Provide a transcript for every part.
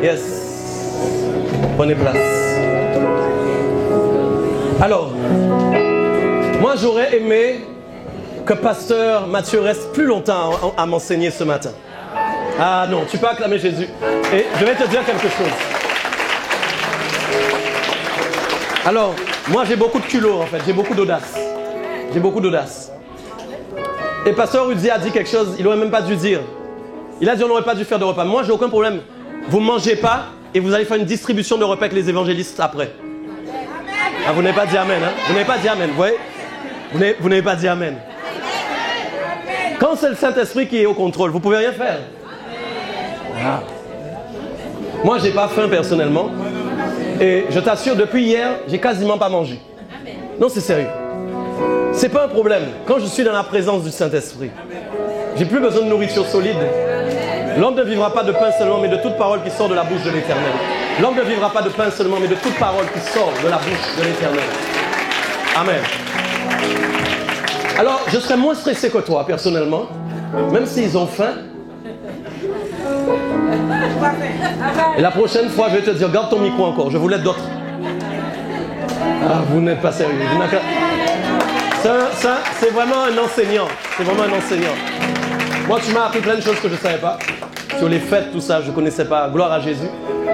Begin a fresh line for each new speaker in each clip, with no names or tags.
Yes. Prenez place. Alors, moi j'aurais aimé que pasteur Mathieu reste plus longtemps à m'enseigner ce matin. Ah non, tu peux acclamer Jésus. Et je vais te dire quelque chose. Alors, moi j'ai beaucoup de culot en fait, j'ai beaucoup d'audace. J'ai beaucoup d'audace. Et pasteur Rudy a dit quelque chose, il n'aurait même pas dû dire. Il a dit on n'aurait pas dû faire de repas. Moi j'ai aucun problème. Vous ne mangez pas et vous allez faire une distribution de repas avec les évangélistes après. Ah, vous n'avez pas dit amen, hein? Vous n'avez pas dit amen, vous voyez? Vous n'avez pas dit amen. Quand c'est le Saint-Esprit qui est au contrôle, vous ne pouvez rien faire. Ah. Moi, je n'ai pas faim personnellement. Et je t'assure, depuis hier, j'ai quasiment pas mangé. Non, c'est sérieux. C'est pas un problème. Quand je suis dans la présence du Saint-Esprit, j'ai plus besoin de nourriture solide. L'homme ne vivra pas de pain seulement, mais de toute parole qui sort de la bouche de l'Éternel. L'homme ne vivra pas de pain seulement, mais de toute parole qui sort de la bouche de l'Éternel. Amen. Alors, je serais moins stressé que toi, personnellement, même s'ils ont faim. Et la prochaine fois, je vais te dire, garde ton micro encore, je voulais d'autres. Ah, vous n'êtes pas sérieux. Ça, c'est vraiment un enseignant. C'est vraiment un enseignant. Moi, tu m'as appris plein de choses que je ne savais pas. Sur les fêtes, tout ça, je ne connaissais pas. Gloire à Jésus.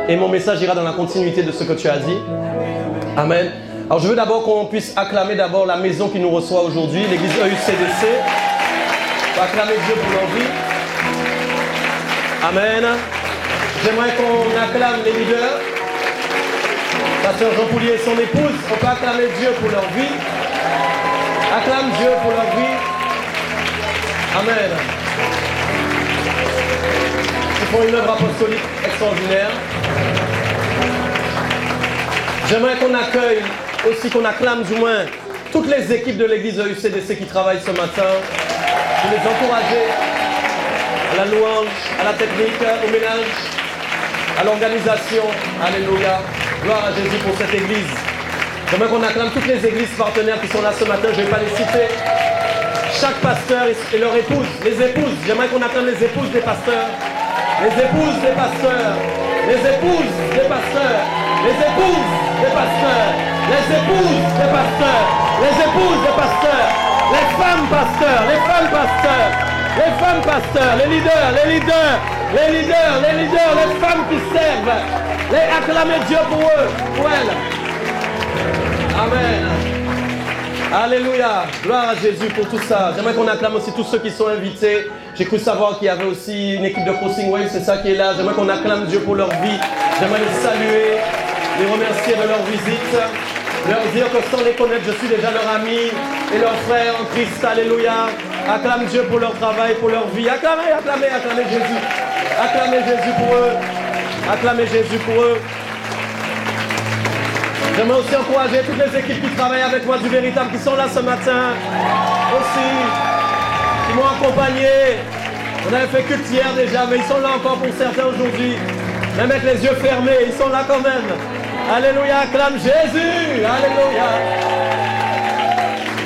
Et mon message ira dans la continuité de ce que tu as dit. Amen. Alors, je veux d'abord qu'on puisse acclamer d'abord la maison qui nous reçoit aujourd'hui, l'église EUCDC. On va acclamer Dieu pour leur vie. Amen. J'aimerais qu'on acclame les leaders. Pasteur Jean Poulier et son épouse. On peut acclamer Dieu pour leur vie. Acclame Dieu pour leur vie. Amen. Ils font une œuvre apostolique extraordinaire. J'aimerais qu'on accueille aussi, qu'on acclame du moins toutes les équipes de l'église EUCDC qui travaillent ce matin. Je les encourager à la louange, à la technique, au ménage, à l'organisation. Alléluia. Gloire à Jésus pour cette église. J'aimerais qu'on acclame toutes les églises partenaires qui sont là ce matin. Je ne vais pas les citer. Chaque pasteur et leur épouse, les épouses. J'aimerais qu'on acclame les épouses des pasteurs. Les épouses des pasteurs. Les épouses des pasteurs. Les épouses des pasteurs. Les épouses des pasteurs. Les épouses des pasteurs. Les femmes pasteurs. Les femmes pasteurs. Les femmes pasteurs. Les leaders. Les leaders. Les leaders. Les leaders. Les femmes qui servent. Les acclamer Dieu pour eux. Pour elles. Amen. Alléluia. Gloire à Jésus pour tout ça. J'aimerais qu'on acclame aussi tous ceux qui sont invités. J'ai cru savoir qu'il y avait aussi une équipe de Crossing Wave, c'est ça qui est là. J'aimerais qu'on acclame Dieu pour leur vie. J'aimerais les saluer, les remercier de leur visite, leur dire que sans les connaître, je suis déjà leur ami et leur frère en Christ. Alléluia. Acclame Dieu pour leur travail, pour leur vie. Acclamez, acclamez, acclamez Jésus. Acclamez Jésus pour eux. Acclamez Jésus pour eux. J'aimerais aussi encourager toutes les équipes qui travaillent avec moi du véritable, qui sont là ce matin aussi, qui m'ont accompagné. On avait fait culte hier déjà, mais ils sont là encore pour certains aujourd'hui. Même avec les yeux fermés, ils sont là quand même. Alléluia, acclame Jésus. Alléluia.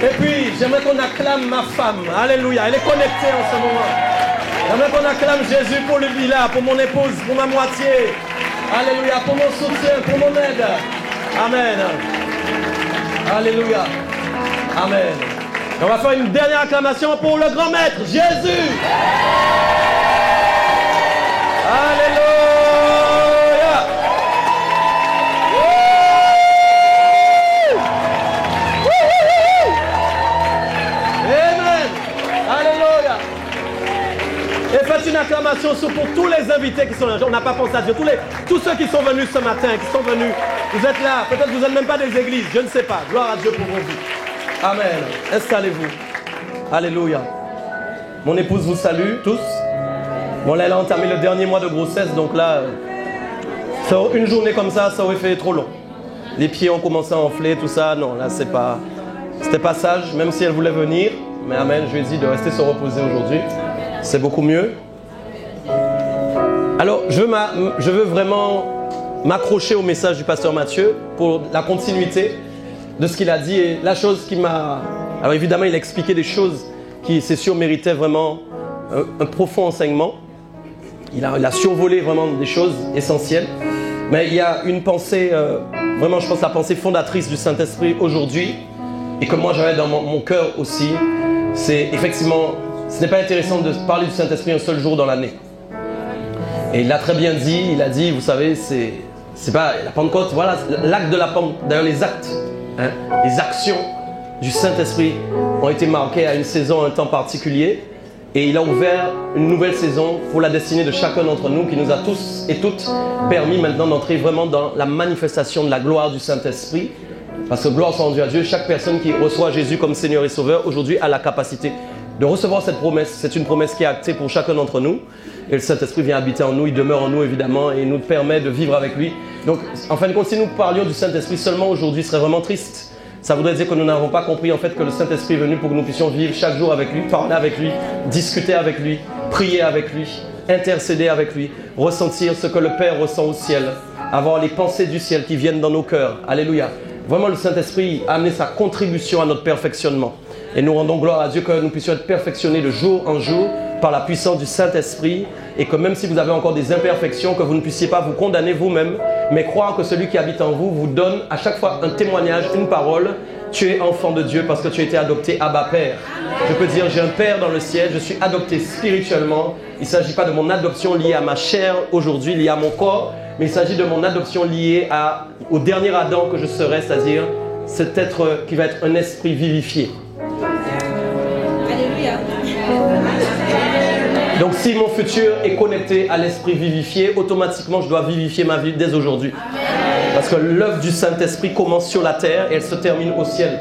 Et puis, j'aimerais qu'on acclame ma femme. Alléluia, elle est connectée en ce moment. J'aimerais qu'on acclame Jésus pour le villa, pour mon épouse, pour ma moitié. Alléluia, pour mon soutien, pour mon aide. Amen. Alléluia. Amen. On va faire une dernière acclamation pour le grand maître, Jésus. Alléluia. Amen. Alléluia. Et faites une acclamation pour tous les invités qui sont là. On n'a pas pensé à Dieu. Tous ceux qui sont venus ce matin, qui sont venus. Vous êtes là, peut-être que vous n'êtes même pas des églises, je ne sais pas. Gloire à Dieu pour vos vies. Amen. Installez-vous. Alléluia. Mon épouse vous salue tous. Bon là, elle a entamé le dernier mois de grossesse, donc là, une journée comme ça aurait fait trop long. Les pieds ont commencé à enfler, tout ça. Non, là, c'était pas sage, même si elle voulait venir. Mais amen, je lui ai dit de rester se reposer aujourd'hui. C'est beaucoup mieux. Alors, je veux vraiment m'accrocher au message du pasteur Mathieu pour la continuité de ce qu'il a dit. Et la chose qui m'a... Alors évidemment, il a expliqué des choses qui, c'est sûr, méritaient vraiment un profond enseignement. il a survolé vraiment des choses essentielles. Mais il y a une pensée, vraiment je pense la pensée fondatrice du Saint-Esprit aujourd'hui, et que moi j'avais dans mon cœur aussi, c'est effectivement, ce n'est pas intéressant de parler du Saint-Esprit un seul jour dans l'année. Et il l'a très bien dit, il a dit, vous savez, c'est pas la Pentecôte, voilà, l'acte de la Pentecôte, d'ailleurs les actes, hein, les actions du Saint-Esprit ont été marquées à une saison, à un temps particulier. Et il a ouvert une nouvelle saison pour la destinée de chacun d'entre nous, qui nous a tous et toutes permis maintenant d'entrer vraiment dans la manifestation de la gloire du Saint-Esprit. Parce que gloire soit rendue à Dieu, chaque personne qui reçoit Jésus comme Seigneur et Sauveur, aujourd'hui a la capacité de recevoir cette promesse. C'est une promesse qui est actée pour chacun d'entre nous. Et le Saint-Esprit vient habiter en nous, il demeure en nous évidemment, et il nous permet de vivre avec lui. Donc, en fin de compte, si nous parlions du Saint-Esprit seulement aujourd'hui, ce serait vraiment triste. Ça voudrait dire que nous n'avons pas compris en fait que le Saint-Esprit est venu pour que nous puissions vivre chaque jour avec lui, parler avec lui, discuter avec lui, prier avec lui, intercéder avec lui, ressentir ce que le Père ressent au ciel, avoir les pensées du ciel qui viennent dans nos cœurs. Alléluia. Vraiment, le Saint-Esprit a amené sa contribution à notre perfectionnement. Et nous rendons gloire à Dieu que nous puissions être perfectionnés de jour en jour par la puissance du Saint-Esprit, et que même si vous avez encore des imperfections, que vous ne puissiez pas vous condamner vous-même, mais croire que celui qui habite en vous vous donne à chaque fois un témoignage, une parole. Tu es enfant de Dieu parce que tu as été adopté Abba Père. Je peux dire, j'ai un Père dans le ciel, je suis adopté spirituellement. Il ne s'agit pas de mon adoption liée à ma chair aujourd'hui, liée à mon corps, mais il s'agit de mon adoption liée au dernier Adam que je serai, c'est-à-dire cet être qui va être un esprit vivifié. Alléluia. Donc si mon futur est connecté à l'esprit vivifié, automatiquement je dois vivifier ma vie dès aujourd'hui. Parce que l'œuvre du Saint-Esprit commence sur la terre et elle se termine au ciel.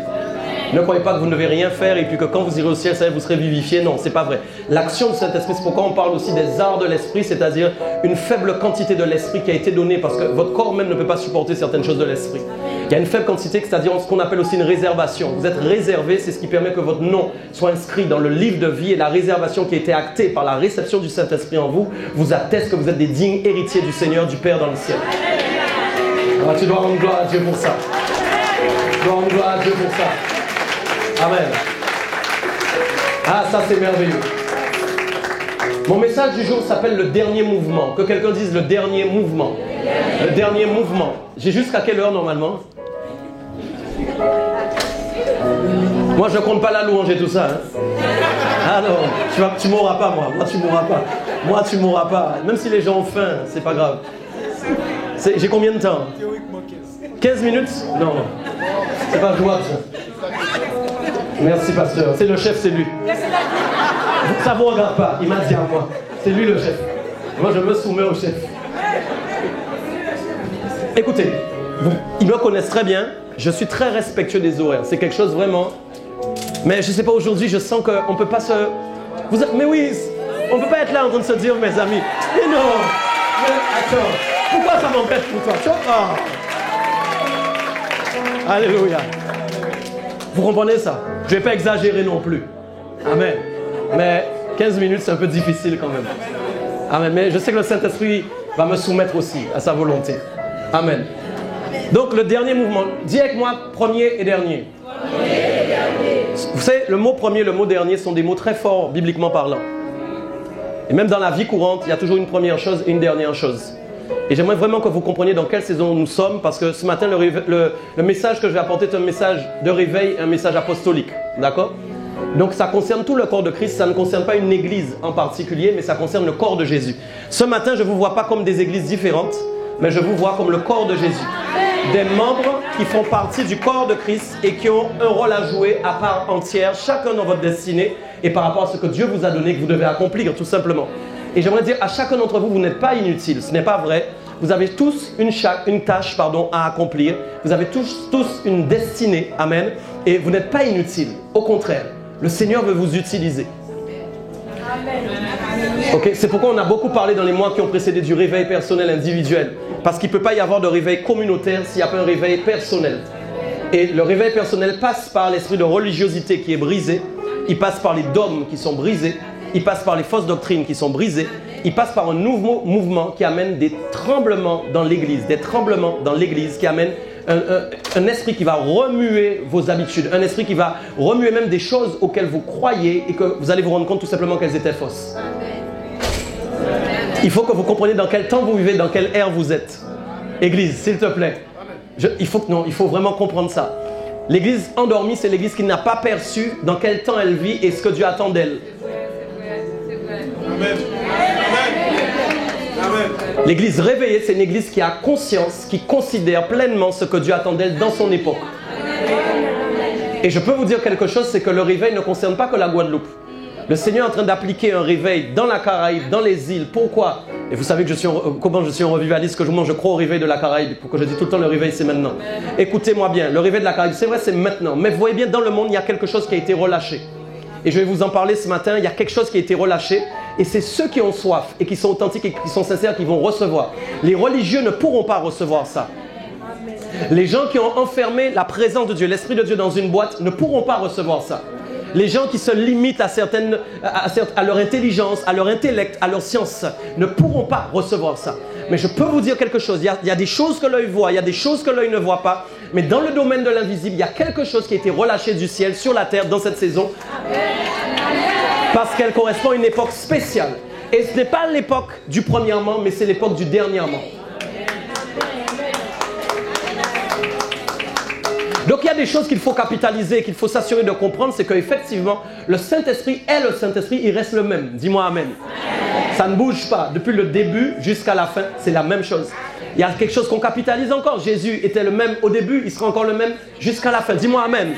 Ne croyez pas que vous ne devez rien faire et puis que quand vous irez au ciel, ça, vous serez vivifié. Non, c'est pas vrai. L'action du Saint-Esprit, c'est pourquoi on parle aussi des arts de l'esprit, c'est-à-dire une faible quantité de l'esprit qui a été donnée parce que votre corps même ne peut pas supporter certaines choses de l'esprit. Il y a une faible quantité, c'est-à-dire ce qu'on appelle aussi une réservation. Vous êtes réservé, c'est ce qui permet que votre nom soit inscrit dans le livre de vie, et la réservation qui a été actée par la réception du Saint-Esprit en vous, vous atteste que vous êtes des dignes héritiers du Seigneur, du Père dans le ciel. Alors, tu dois rendre gloire à Dieu pour ça. Tu dois rendre gloire à Dieu pour ça. Amen. Ah, ça c'est merveilleux. Mon message du jour s'appelle le dernier mouvement. Que quelqu'un dise le dernier mouvement. Le dernier mouvement. J'ai jusqu'à quelle heure normalement? Moi je compte pas la louange et tout ça. Hein. Ah non, tu mourras pas moi. Moi tu mourras pas. Moi tu mourras pas. Même si les gens ont faim, c'est pas grave. J'ai combien de temps? 15 minutes? Non. C'est pas jouable ça. Merci pasteur. C'est le chef, c'est lui. Ça vous regarde pas, il m'a dit à moi. C'est lui le chef. Moi je me soumets au chef. Écoutez, ils me connaissent très bien. Je suis très respectueux des horaires. C'est quelque chose vraiment. Mais je sais pas, aujourd'hui je sens qu'on peut pas se... Mais oui, on peut pas être là en train de se dire mes amis. Mais non. Mais attends. Pourquoi ça m'empêche pour toi? Oh. Alléluia. Vous comprenez ça? Je ne vais pas exagérer non plus. Amen. Mais 15 minutes, c'est un peu difficile quand même. Amen. Mais je sais que le Saint-Esprit va me soumettre aussi à sa volonté. Amen. Donc le dernier mouvement. Dis avec moi premier et dernier. Vous savez, le mot premier et le mot dernier sont des mots très forts bibliquement parlant. Et même dans la vie courante, il y a toujours une première chose et une dernière chose. Et j'aimerais vraiment que vous compreniez dans quelle saison nous sommes, parce que ce matin, le message que je vais apporter est un message de réveil, un message apostolique. D'accord? Donc ça concerne tout le corps de Christ, ça ne concerne pas une église en particulier, mais ça concerne le corps de Jésus. Ce matin, je ne vous vois pas comme des églises différentes, mais je vous vois comme le corps de Jésus. Des membres qui font partie du corps de Christ et qui ont un rôle à jouer à part entière, chacun dans votre destinée, et par rapport à ce que Dieu vous a donné, que vous devez accomplir tout simplement. Et j'aimerais dire à chacun d'entre vous, vous n'êtes pas inutile, ce n'est pas vrai. Vous avez tous une tâche à accomplir. Vous avez tous une destinée, amen. Et vous n'êtes pas inutile. Au contraire, le Seigneur veut vous utiliser. Okay, c'est pourquoi on a beaucoup parlé dans les mois qui ont précédé du réveil personnel individuel. Parce qu'il ne peut pas y avoir de réveil communautaire s'il n'y a pas un réveil personnel. Et le réveil personnel passe par l'esprit de religiosité qui est brisé. Il passe par les dogmes qui sont brisés. Il passe par les fausses doctrines qui sont brisées. Il passe par un nouveau mouvement qui amène des tremblements dans l'église. Des tremblements dans l'église qui amènent un esprit qui va remuer vos habitudes. Un esprit qui va remuer même des choses auxquelles vous croyez et que vous allez vous rendre compte tout simplement qu'elles étaient fausses. Il faut que vous compreniez dans quel temps vous vivez, dans quelle ère vous êtes. Église, s'il te plaît. Il faut vraiment comprendre ça. L'église endormie, c'est l'église qui n'a pas perçu dans quel temps elle vit et ce que Dieu attend d'elle.
Amen.
L'église réveillée, c'est une église qui a conscience, qui considère pleinement ce que Dieu attend d'elle dans son époque. Et je peux vous dire quelque chose, c'est que le réveil ne concerne pas que la Guadeloupe. Le Seigneur est en train d'appliquer un réveil dans la Caraïbe, dans les îles. Pourquoi? Et vous savez que comment je suis un revivaliste, que je crois au réveil de la Caraïbe. Pourquoi je dis tout le temps le réveil, c'est maintenant. Écoutez-moi bien, le réveil de la Caraïbe, c'est vrai, c'est maintenant. Mais vous voyez bien, dans le monde, il y a quelque chose qui a été relâché. Et je vais vous en parler ce matin, il y a quelque chose qui a été relâché. Et c'est ceux qui ont soif et qui sont authentiques et qui sont sincères qui vont recevoir. Les religieux ne pourront pas recevoir ça. Les gens qui ont enfermé la présence de Dieu, l'Esprit de Dieu dans une boîte, ne pourront pas recevoir ça. Les gens qui se limitent à leur intelligence, à leur intellect, à leur science, ne pourront pas recevoir ça. Mais je peux vous dire quelque chose, il y a des choses que l'œil voit, il y a des choses que l'œil ne voit pas, mais dans le domaine de l'invisible, il y a quelque chose qui a été relâché du ciel sur la terre dans cette saison, parce qu'elle correspond à une époque spéciale. Et ce n'est pas l'époque du premièrement, mais c'est l'époque du dernièrement. Donc il y a des choses qu'il faut capitaliser, qu'il faut s'assurer de comprendre, c'est qu'effectivement, le Saint-Esprit est le Saint-Esprit, il reste le même. Dis-moi Amen. Ça ne bouge pas. Depuis le début jusqu'à la fin, c'est la même chose. Il y a quelque chose qu'on capitalise encore. Jésus était le même au début, il sera encore le même jusqu'à la fin. Dis-moi Amen.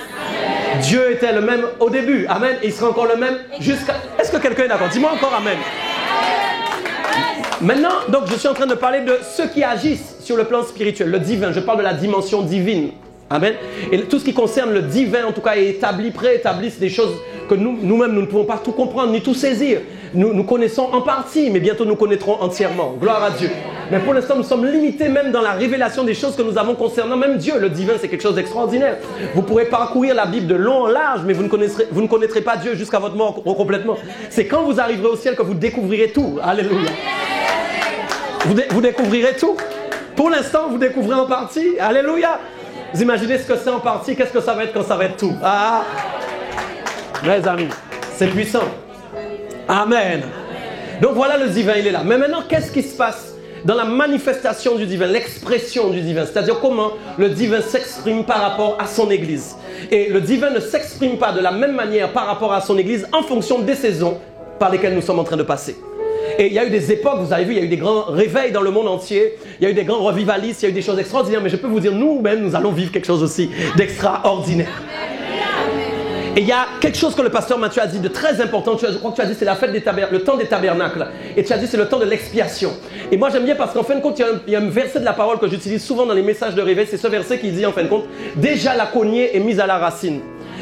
Dieu était le même au début. Amen. Et il sera encore le même jusqu'à... Est-ce que quelqu'un est d'accord? Dis-moi encore Amen. Maintenant, donc, je suis en train de parler de ceux qui agissent sur le plan spirituel, le divin. Je parle de la dimension divine. Amen. Et tout ce qui concerne le divin, en tout cas, est établi, préétabli, c'est des choses que nous-mêmes, nous ne pouvons pas tout comprendre, ni tout saisir. Nous connaissons en partie, mais bientôt nous connaîtrons entièrement. Gloire à Dieu. Mais pour l'instant, nous sommes limités même dans la révélation des choses que nous avons concernant même Dieu. Le divin, c'est quelque chose d'extraordinaire. Vous pourrez parcourir la Bible de long en large, mais vous ne connaîtrez pas Dieu jusqu'à votre mort complètement. C'est quand vous arriverez au ciel que vous découvrirez tout. Alléluia. Vous découvrirez tout. Pour l'instant, vous découvrez en partie. Alléluia. Vous imaginez ce que c'est en partie, qu'est-ce que ça va être quand ça va être tout? Ah, mes amis, c'est puissant. Amen. Donc voilà, le divin, il est là. Mais maintenant, qu'est-ce qui se passe dans la manifestation du divin, l'expression du divin? C'est-à-dire comment le divin s'exprime par rapport à son Église. Et le divin ne s'exprime pas de la même manière par rapport à son Église en fonction des saisons par lesquelles nous sommes en train de passer. Et il y a eu des époques, vous avez vu, il y a eu des grands réveils dans le monde entier, il y a eu des grands revivalistes, il y a eu des choses extraordinaires, mais je peux vous dire, nous-mêmes, nous allons vivre quelque chose aussi d'extraordinaire. Et il y a quelque chose que le pasteur Mathieu a dit de très important, je crois que tu as dit c'est la fête des le temps des tabernacles, et tu as dit c'est le temps de l'expiation. Et moi j'aime bien parce qu'en fin de compte, il y a un verset de la parole que j'utilise souvent dans les messages de réveil, c'est ce verset qui dit en fin de compte, déjà la cognée est mise à la racine.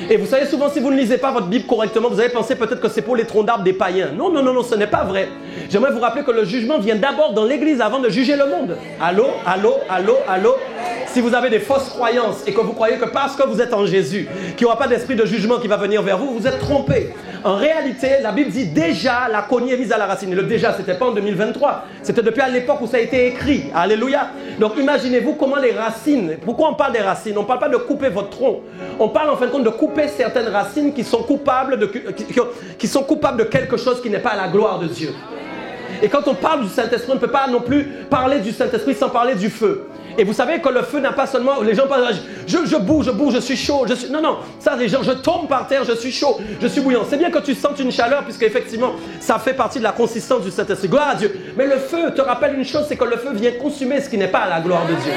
Et vous savez, souvent, si vous ne lisez pas votre Bible correctement, vous allez penser peut-être que c'est pour les troncs d'arbres des païens. Non, non, non, non, ce n'est pas vrai. J'aimerais vous rappeler que le jugement vient d'abord dans l'Église avant de juger le monde. Allô, allô, allô, allô. Si vous avez des fausses croyances et que vous croyez que parce que vous êtes en Jésus, qu'il n'y aura pas d'esprit de jugement qui va venir vers vous, vous êtes trompés. En réalité, la Bible dit déjà la cognée est mise à la racine. Et le déjà, ce n'était pas en 2023. C'était depuis à l'époque où ça a été écrit. Alléluia. Donc imaginez-vous comment les racines, pourquoi on parle des racines? On ne parle pas de couper votre tronc. On parle en fin de compte de couper certaines racines qui sont coupables de quelque chose qui n'est pas à la gloire de Dieu. Et quand on parle du Saint-Esprit, on ne peut pas non plus parler du Saint-Esprit sans parler du feu. Et vous savez que le feu n'a pas seulement... Les gens parlent, je bouge, je suis chaud. Non, non, ça les gens, je tombe par terre, je suis chaud, je suis bouillant. C'est bien que tu sentes une chaleur, puisque effectivement, ça fait partie de la consistance du Saint-Esprit. Gloire à Dieu. Mais le feu te rappelle une chose, c'est que le feu vient consumer ce qui n'est pas à la gloire de Dieu.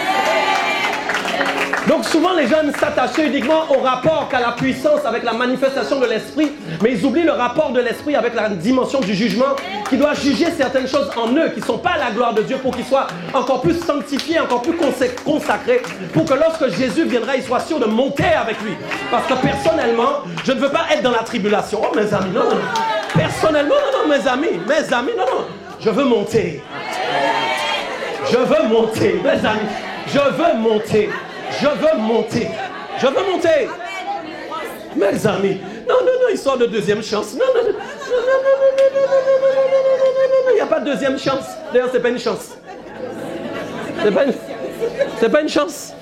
Donc souvent les gens aiment s'attacher uniquement au rapport qu'a la puissance avec la manifestation de l'esprit, mais ils oublient le rapport de l'esprit avec la dimension du jugement qui doit juger certaines choses en eux qui ne sont pas à la gloire de Dieu pour qu'ils soient encore plus sanctifiés, encore plus consacrés, pour que lorsque Jésus viendra, il soit sûr de monter avec lui. Parce que personnellement, je ne veux pas être dans la tribulation. Oh mes amis, non, non, non. Personnellement, non, non, mes amis, non, non. Je veux monter. Je veux monter, mes amis. Je veux monter. Je veux monter. Je veux monter. Mes amis. Non, non, non, histoire de deuxième chance. Non, non, non, non, non, non, il n'y a pas de deuxième chance. D'ailleurs, c'est pas une chance. C'est pas une chance.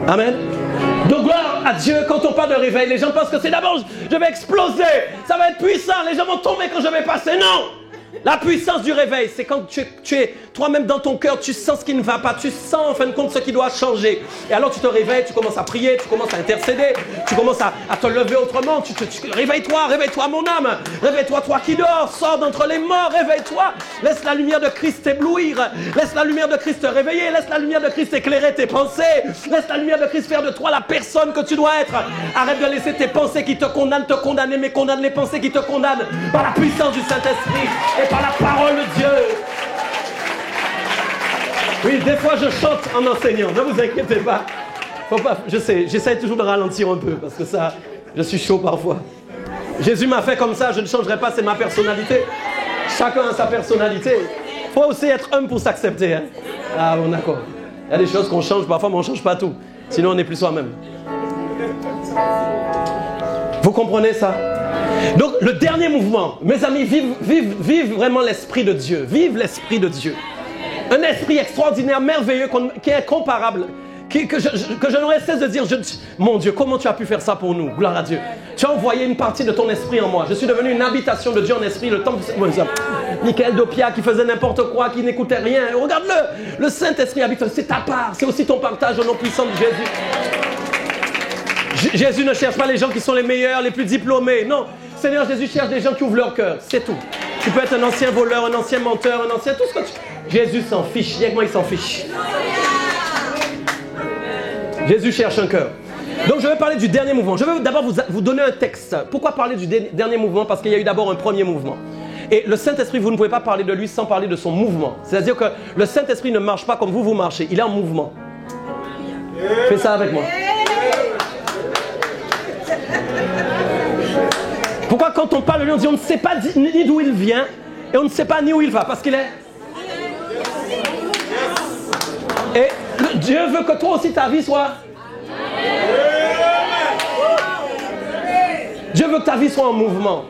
Amen. Donc gloire à Dieu, quand on parle de réveil, les gens pensent que c'est d'abord, je vais exploser, ça va être puissant, les gens vont tomber quand je vais passer. Non. La puissance du réveil, c'est quand tu es toi-même dans ton cœur, tu sens ce qui ne va pas, tu sens en fin de compte ce qui doit changer. Et alors tu te réveilles, tu commences à prier, tu commences à intercéder, tu commences à te lever autrement. Réveille-toi, réveille-toi mon âme, réveille-toi toi qui dors, sors d'entre les morts, réveille-toi. Laisse la lumière de Christ t'éblouir, laisse la lumière de Christ te réveiller, laisse la lumière de Christ éclairer tes pensées, laisse la lumière de Christ faire de toi la personne que tu dois être. Arrête de laisser tes pensées qui te condamner, mais condamne les pensées qui te condamnent par la puissance du Saint-Esprit et par la parole de Dieu. Oui, des fois je chante en enseignant, ne vous inquiétez pas. Faut pas, je sais, j'essaie toujours de ralentir un peu parce que ça, je suis chaud parfois. Jésus m'a fait comme ça, je ne changerai pas, c'est ma personnalité. Chacun a sa personnalité. Il faut aussi être homme pour s'accepter. Hein? Ah bon, d'accord. Il y a des choses qu'on change parfois, mais on ne change pas tout. Sinon, on n'est plus soi-même. Vous comprenez ça? Donc, le dernier mouvement, mes amis, vive vraiment l'Esprit de Dieu. Vive l'Esprit de Dieu. Un esprit extraordinaire, merveilleux, qui est incomparable. Que je n'aurais cesse de dire, mon Dieu, comment tu as pu faire ça pour nous? Gloire à Dieu. Tu as envoyé une partie de ton esprit en moi. Je suis devenu une habitation de Dieu en esprit. Le temps que Michael Dopia qui faisait n'importe quoi, qui n'écoutait rien. Regarde-le. Le Saint-Esprit habite. C'est ta part. C'est aussi ton partage au nom puissant de Jésus. Jésus ne cherche pas les gens qui sont les meilleurs, les plus diplômés. Non. Seigneur Jésus cherche des gens qui ouvrent leur cœur. C'est tout. Tu peux être un ancien voleur, un ancien menteur, un ancien... Tout ce que tu... Jésus s'en fiche. Dis avec moi, il s'en fiche. Jésus cherche un cœur. Donc je vais parler du dernier mouvement. Je vais d'abord vous donner un texte. Pourquoi parler du dernier mouvement? Parce qu'il y a eu d'abord un premier mouvement. Et le Saint-Esprit, vous ne pouvez pas parler de lui sans parler de son mouvement. C'est-à-dire que le Saint-Esprit ne marche pas comme vous marchez. Il est en mouvement. Fais ça avec moi. Pourquoi quand on parle de lui, on dit on ne sait pas ni d'où il vient et on ne sait pas ni où il va? Parce qu'il est... Et Dieu veut que toi aussi ta vie soit... Dieu veut que ta vie soit en mouvement.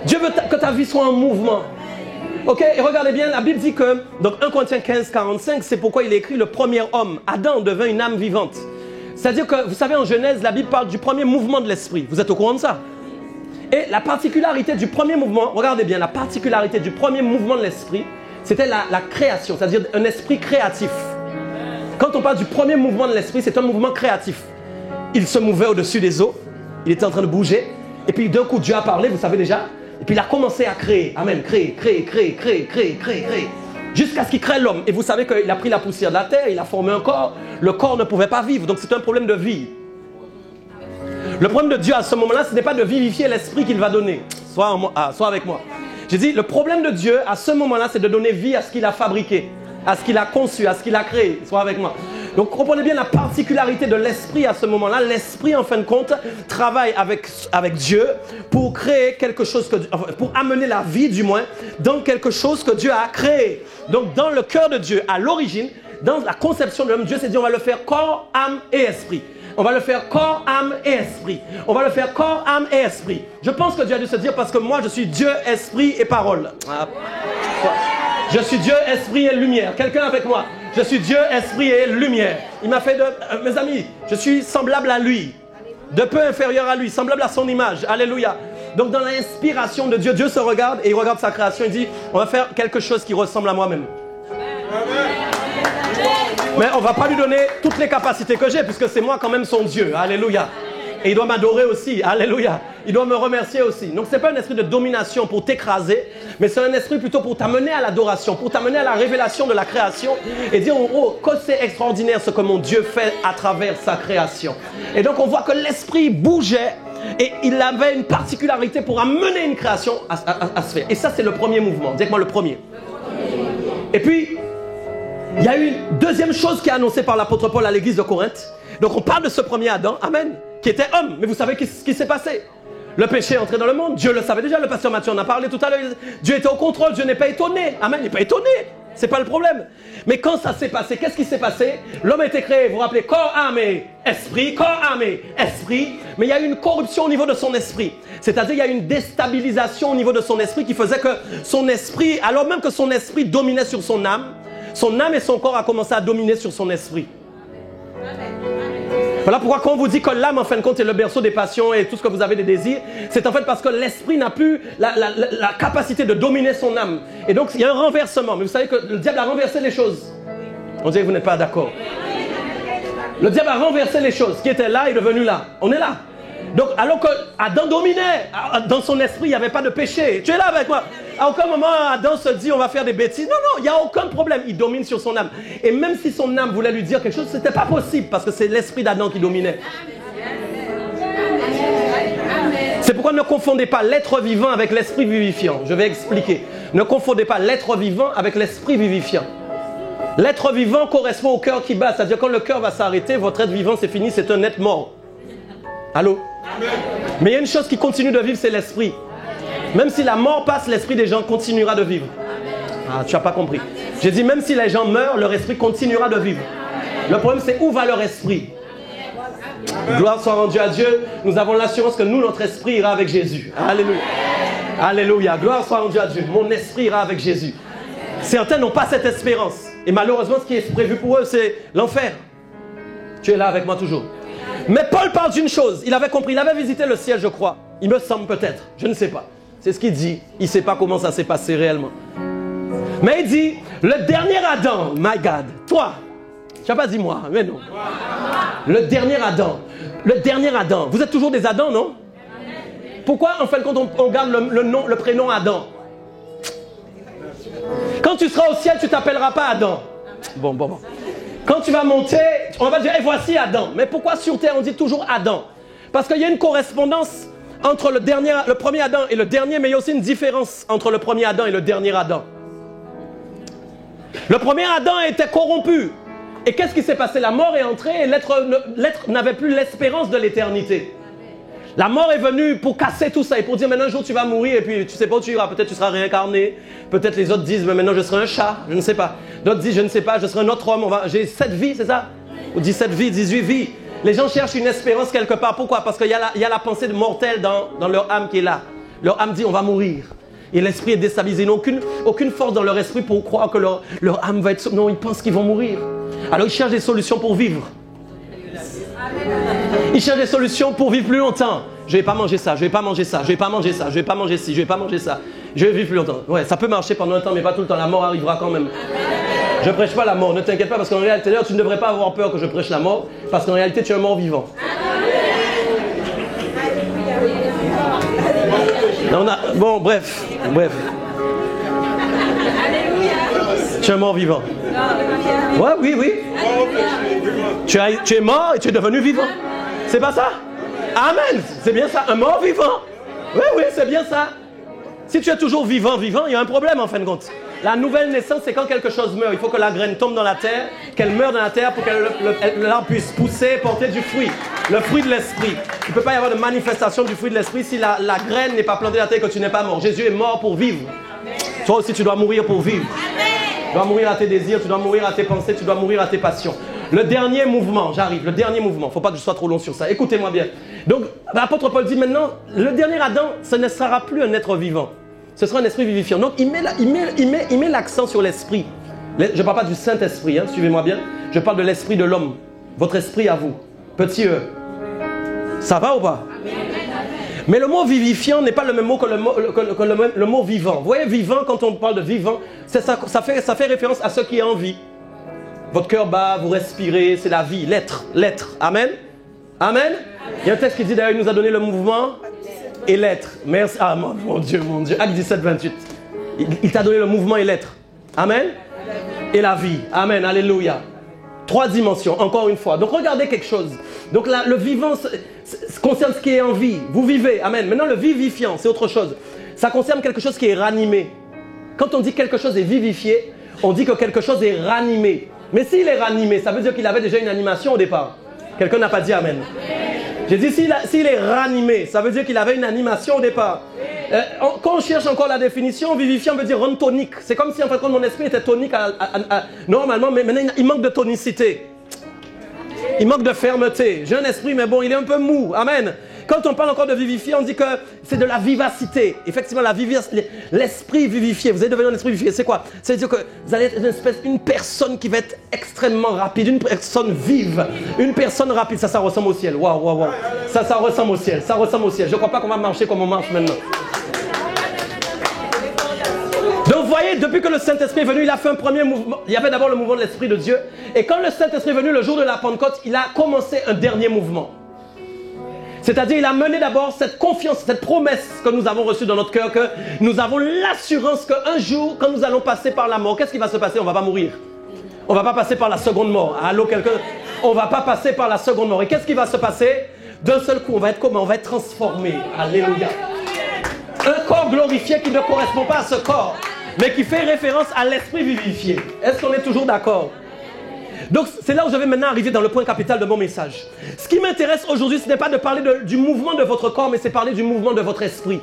Dieu veut que ta vie soit en mouvement. Ok, et regardez bien, la Bible dit que, donc 1 Corinthiens 15, 45, c'est pourquoi il est écrit le premier homme, Adam, devint une âme vivante. C'est-à-dire que, vous savez, en Genèse, la Bible parle du premier mouvement de l'esprit. Vous êtes au courant de ça? Et la particularité du premier mouvement, regardez bien, la particularité du premier mouvement de l'esprit, c'était la création, c'est-à-dire un esprit créatif. Quand on parle du premier mouvement de l'esprit, c'est un mouvement créatif. Il se mouvait au-dessus des eaux, il était en train de bouger, et puis d'un coup Dieu a parlé, vous savez déjà, et puis il a commencé à créer, amen, créer, jusqu'à ce qu'il crée l'homme. Et vous savez qu'il a pris la poussière de la terre, il a formé un corps, le corps ne pouvait pas vivre, donc c'est un problème de vie. Le problème de Dieu à ce moment-là, ce n'est pas de vivifier l'esprit qu'il va donner. Sois avec moi. J'ai dit, le problème de Dieu à ce moment-là, c'est de donner vie à ce qu'il a fabriqué, à ce qu'il a conçu, à ce qu'il a créé. Sois avec moi. Donc comprenez bien la particularité de l'esprit à ce moment-là. L'esprit, en fin de compte, travaille avec Dieu pour créer quelque chose, pour amener la vie du moins dans quelque chose que Dieu a créé. Donc dans le cœur de Dieu, à l'origine, dans la conception de l'homme, Dieu s'est dit on va le faire corps, âme et esprit. On va le faire corps, âme et esprit. On va le faire corps, âme et esprit. Je pense que Dieu a dû se dire parce que moi je suis Dieu, esprit et parole. Je suis Dieu, esprit et lumière. Quelqu'un avec moi? Je suis Dieu, esprit et lumière. Il m'a fait de... mes amis, je suis semblable à lui. De peu inférieur à lui, semblable à son image. Alléluia. Donc dans l'inspiration de Dieu, Dieu se regarde et il regarde sa création et dit on va faire quelque chose qui ressemble à moi-même. Mais on ne va pas lui donner toutes les capacités que j'ai puisque c'est moi quand même son Dieu. Alléluia. Et il doit m'adorer aussi. Alléluia. Il doit me remercier aussi. Donc ce n'est pas un esprit de domination pour t'écraser, mais c'est un esprit plutôt pour t'amener à l'adoration, pour t'amener à la révélation de la création et dire oh, que c'est extraordinaire ce que mon Dieu fait à travers sa création. Et donc on voit que l'esprit bougeait et il avait une particularité pour amener une création à se faire. Et ça c'est le premier mouvement. Dites-moi le premier. Et puis, il y a eu une deuxième chose qui est annoncée par l'apôtre Paul à l'église de Corinthe. Donc on parle de ce premier Adam, amen, qui était homme. Mais vous savez ce qui s'est passé? Le péché est entré dans le monde, Dieu le savait déjà, le pasteur Mathieu en a parlé tout à l'heure. Dieu était au contrôle, Dieu n'est pas étonné. Amen, il n'est pas étonné. C'est pas le problème. Mais quand ça s'est passé, qu'est-ce qui s'est passé? L'homme a été créé, vous vous rappelez, corps, âme et esprit, corps, âme et esprit. Mais il y a eu une corruption au niveau de son esprit. C'est-à-dire il y a eu une déstabilisation au niveau de son esprit qui faisait que son esprit, alors même que son esprit dominait sur son âme et son corps a commencé à dominer sur son esprit. Voilà pourquoi quand on vous dit que l'âme, en fin de compte, est le berceau des passions et tout ce que vous avez des désirs, c'est en fait parce que l'esprit n'a plus la capacité de dominer son âme. Et donc, il y a un renversement. Mais vous savez que le diable a renversé les choses. On dirait que vous n'êtes pas d'accord. Le diable a renversé les choses. Ce qui était là est devenu là. On est là. Donc, alors que Adam dominait, dans son esprit, il n'y avait pas de péché. Tu es là avec moi. À aucun moment, Adam se dit, on va faire des bêtises. Non, non, il n'y a aucun problème. Il domine sur son âme. Et même si son âme voulait lui dire quelque chose, ce n'était pas possible parce que c'est l'esprit d'Adam qui dominait. C'est pourquoi ne confondez pas l'être vivant avec l'esprit vivifiant. Je vais expliquer. Ne confondez pas l'être vivant avec l'esprit vivifiant. L'être vivant correspond au cœur qui bat. C'est-à-dire quand le cœur va s'arrêter, votre être vivant, c'est fini, c'est un être mort. Allô? Mais il y a une chose qui continue de vivre, c'est l'esprit. Même si la mort passe, l'esprit des gens continuera de vivre. Ah, tu n'as pas compris. J'ai dit, même si les gens meurent, leur esprit continuera de vivre. Le problème, c'est où va leur esprit? Gloire soit rendue à Dieu. Nous avons l'assurance que nous, notre esprit ira avec Jésus. Alléluia. Alléluia. Gloire soit rendue à Dieu. Mon esprit ira avec Jésus. Certains n'ont pas cette espérance. Et malheureusement, ce qui est prévu pour eux, c'est l'enfer. Tu es là avec moi toujours. Mais Paul parle d'une chose. Il avait compris. Il avait visité le ciel, je crois. Il me semble peut-être. Je ne sais pas. C'est ce qu'il dit. Il ne sait pas comment ça s'est passé réellement. Mais il dit, le dernier Adam, my God, toi, tu n'as pas dit moi, mais non. Le dernier Adam. Le dernier Adam. Vous êtes toujours des Adams, non? Pourquoi, en fin de compte, on garde le prénom Adam? Quand tu seras au ciel, tu ne t'appelleras pas Adam. Bon. Quand tu vas monter, on va dire, et voici Adam. Mais pourquoi sur terre, on dit toujours Adam? Parce qu'il y a une correspondance entre le premier Adam et le dernier, mais il y a aussi une différence entre le premier Adam et le dernier Adam. Le premier Adam était corrompu. Et qu'est-ce qui s'est passé? La mort est entrée et l'être n'avait plus l'espérance de l'éternité. La mort est venue pour casser tout ça et pour dire maintenant un jour tu vas mourir et puis tu sais pas où tu iras. Peut-être tu seras réincarné. Peut-être les autres disent mais maintenant je serai un chat. Je ne sais pas. D'autres disent je ne sais pas, je serai un autre homme. J'ai 7 vies, c'est ça? Ou 17 vies, 18 vies. Les gens cherchent une espérance quelque part. Pourquoi? Parce qu'il y a la pensée mortelle dans leur âme qui est là. Leur âme dit on va mourir. Et l'esprit est déstabilisé. Ils n'ont aucune force dans leur esprit pour croire que leur âme va être... Non, ils pensent qu'ils vont mourir. Alors ils cherchent des solutions pour vivre. Ils cherchent des solutions pour vivre plus longtemps. Je ne vais pas manger ça, je ne vais pas manger ça, je ne vais pas manger ça, je ne vais pas manger ci, je ne vais pas manger ça. Je vais vivre plus longtemps. Ouais, ça peut marcher pendant un temps, mais pas tout le temps. La mort arrivera quand même. Je ne prêche pas la mort, ne t'inquiète pas, parce qu'en réalité, tu ne devrais pas avoir peur que je prêche la mort, parce qu'en réalité, tu es un mort vivant. Bon, bref. Tu es un mort vivant. Ouais, oui. Tu es mort et tu es devenu vivant. C'est pas ça? Amen. C'est bien ça, un mort vivant. Oui, c'est bien ça. Si tu es toujours vivant, il y a un problème en fin de compte. La nouvelle naissance, c'est quand quelque chose meurt. Il faut que la graine tombe dans la terre, qu'elle meure dans la terre pour que l'arbre puisse pousser, porter du fruit. Le fruit de l'esprit. Il ne peut pas y avoir de manifestation du fruit de l'esprit si la graine n'est pas plantée dans la terre et que tu n'es pas mort. Jésus est mort pour vivre. Toi aussi, tu dois mourir pour vivre. Tu dois mourir à tes désirs, tu dois mourir à tes pensées, tu dois mourir à tes passions. Le dernier mouvement, j'arrive, le dernier mouvement. Il ne faut pas que je sois trop long sur ça. Écoutez-moi bien. Donc, l'apôtre Paul dit maintenant, le dernier Adam, ce ne sera plus un être vivant. Ce sera un esprit vivifiant. Donc, il met l'accent sur l'esprit. Je ne parle pas du Saint-Esprit, suivez-moi bien. Je parle de l'esprit de l'homme. Votre esprit à vous. Petit E. Ça va ou pas? Mais le mot vivifiant n'est pas le même mot que le mot vivant. Vous voyez, vivant, quand on parle de vivant, ça fait référence à ce qui est en vie. Votre cœur bat, vous respirez, c'est la vie, l'être. Amen. Amen. Il y a un texte qui dit d'ailleurs, il nous a donné le mouvement et l'être. Merci. Ah mon Dieu. Acte 17, 28. Il t'a donné le mouvement et l'être. Amen. Et la vie. Amen. Alléluia. 3 dimensions, encore une fois. Donc regardez quelque chose. Donc là, le vivant concerne ce qui est en vie. Vous vivez. Amen. Maintenant, le vivifiant, c'est autre chose. Ça concerne quelque chose qui est ranimé. Quand on dit quelque chose est vivifié, on dit que quelque chose est ranimé. Mais s'il est ranimé, ça veut dire qu'il avait déjà une animation au départ. Quelqu'un n'a pas dit amen. J'ai dit s'il est ranimé, ça veut dire qu'il avait une animation au départ. Quand on cherche encore la définition, vivifiant veut dire rendre tonique. C'est comme si en fait mon esprit était tonique normalement, mais maintenant il manque de tonicité. Il manque de fermeté. J'ai un esprit, mais bon, il est un peu mou. Amen. Quand on parle encore de vivifier, on dit que c'est de la vivacité. Effectivement, l'esprit vivifié. Vous allez devenir un esprit vivifié. C'est quoi? C'est-à-dire que vous allez être une personne qui va être extrêmement rapide, une personne vive, une personne rapide. Ça ressemble au ciel. Waouh, waouh, waouh. Ça ressemble au ciel. Ça ressemble au ciel. Je ne crois pas qu'on va marcher comme on marche maintenant. Donc vous voyez, depuis que le Saint-Esprit est venu, il a fait un premier mouvement. Il y avait d'abord le mouvement de l'Esprit de Dieu. Et quand le Saint-Esprit est venu le jour de la Pentecôte, il a commencé un dernier mouvement. C'est-à-dire, il a mené d'abord cette confiance, cette promesse que nous avons reçue dans notre cœur, que nous avons l'assurance qu'un jour, quand nous allons passer par la mort, qu'est-ce qui va se passer? On ne va pas mourir. On ne va pas passer par la seconde mort. Allô, quelqu'un? On ne va pas passer par la seconde mort. Et qu'est-ce qui va se passer? D'un seul coup, on va être comment? On va être transformé. Alléluia. Un corps glorifié qui ne correspond pas à ce corps, mais qui fait référence à l'esprit vivifié. Est-ce qu'on est toujours d'accord? Donc c'est là où je vais maintenant arriver dans le point capital de mon message. Ce qui m'intéresse aujourd'hui, ce n'est pas de parler du mouvement de votre corps, mais c'est parler du mouvement de votre esprit.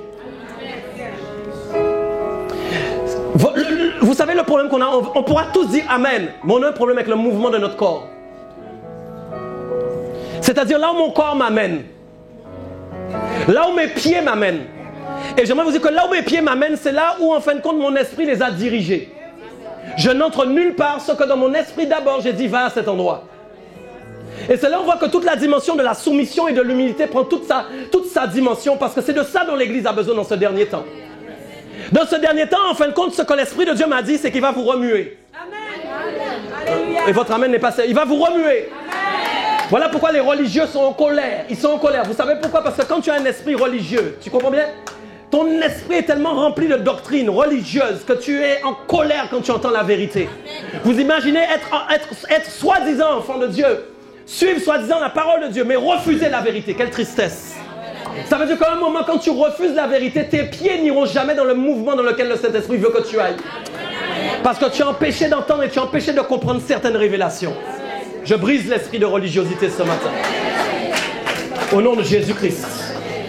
Vous savez le problème qu'on a, on pourra tous dire Amen, mais on a un problème avec le mouvement de notre corps. C'est-à-dire là où mon corps m'amène, là où mes pieds m'amènent. Et j'aimerais vous dire que là où mes pieds m'amènent, c'est là où en fin de compte mon esprit les a dirigés. Je n'entre nulle part, ce que dans mon esprit d'abord j'ai dit va à cet endroit. Et c'est là où on voit que toute la dimension de la soumission et de l'humilité prend toute sa dimension, parce que c'est de ça dont l'Église a besoin dans ce dernier temps. Dans ce dernier temps, en fin de compte, ce que l'Esprit de Dieu m'a dit, c'est qu'il va vous remuer. Amen. Et votre amen n'est pas ça. Il va vous remuer. Amen. Voilà pourquoi les religieux sont en colère. Ils sont en colère. Vous savez pourquoi? Parce que quand tu as un esprit religieux, tu comprends bien? Ton esprit est tellement rempli de doctrines religieuses que tu es en colère quand tu entends la vérité. Vous imaginez être soi-disant enfant de Dieu, suivre soi-disant la parole de Dieu, mais refuser la vérité. Quelle tristesse! Ça veut dire qu'à un moment, quand tu refuses la vérité, tes pieds n'iront jamais dans le mouvement dans lequel le Saint-Esprit veut que tu ailles. Parce que tu es empêché d'entendre et tu es empêché de comprendre certaines révélations. Je brise l'esprit de religiosité ce matin. Au nom de Jésus-Christ.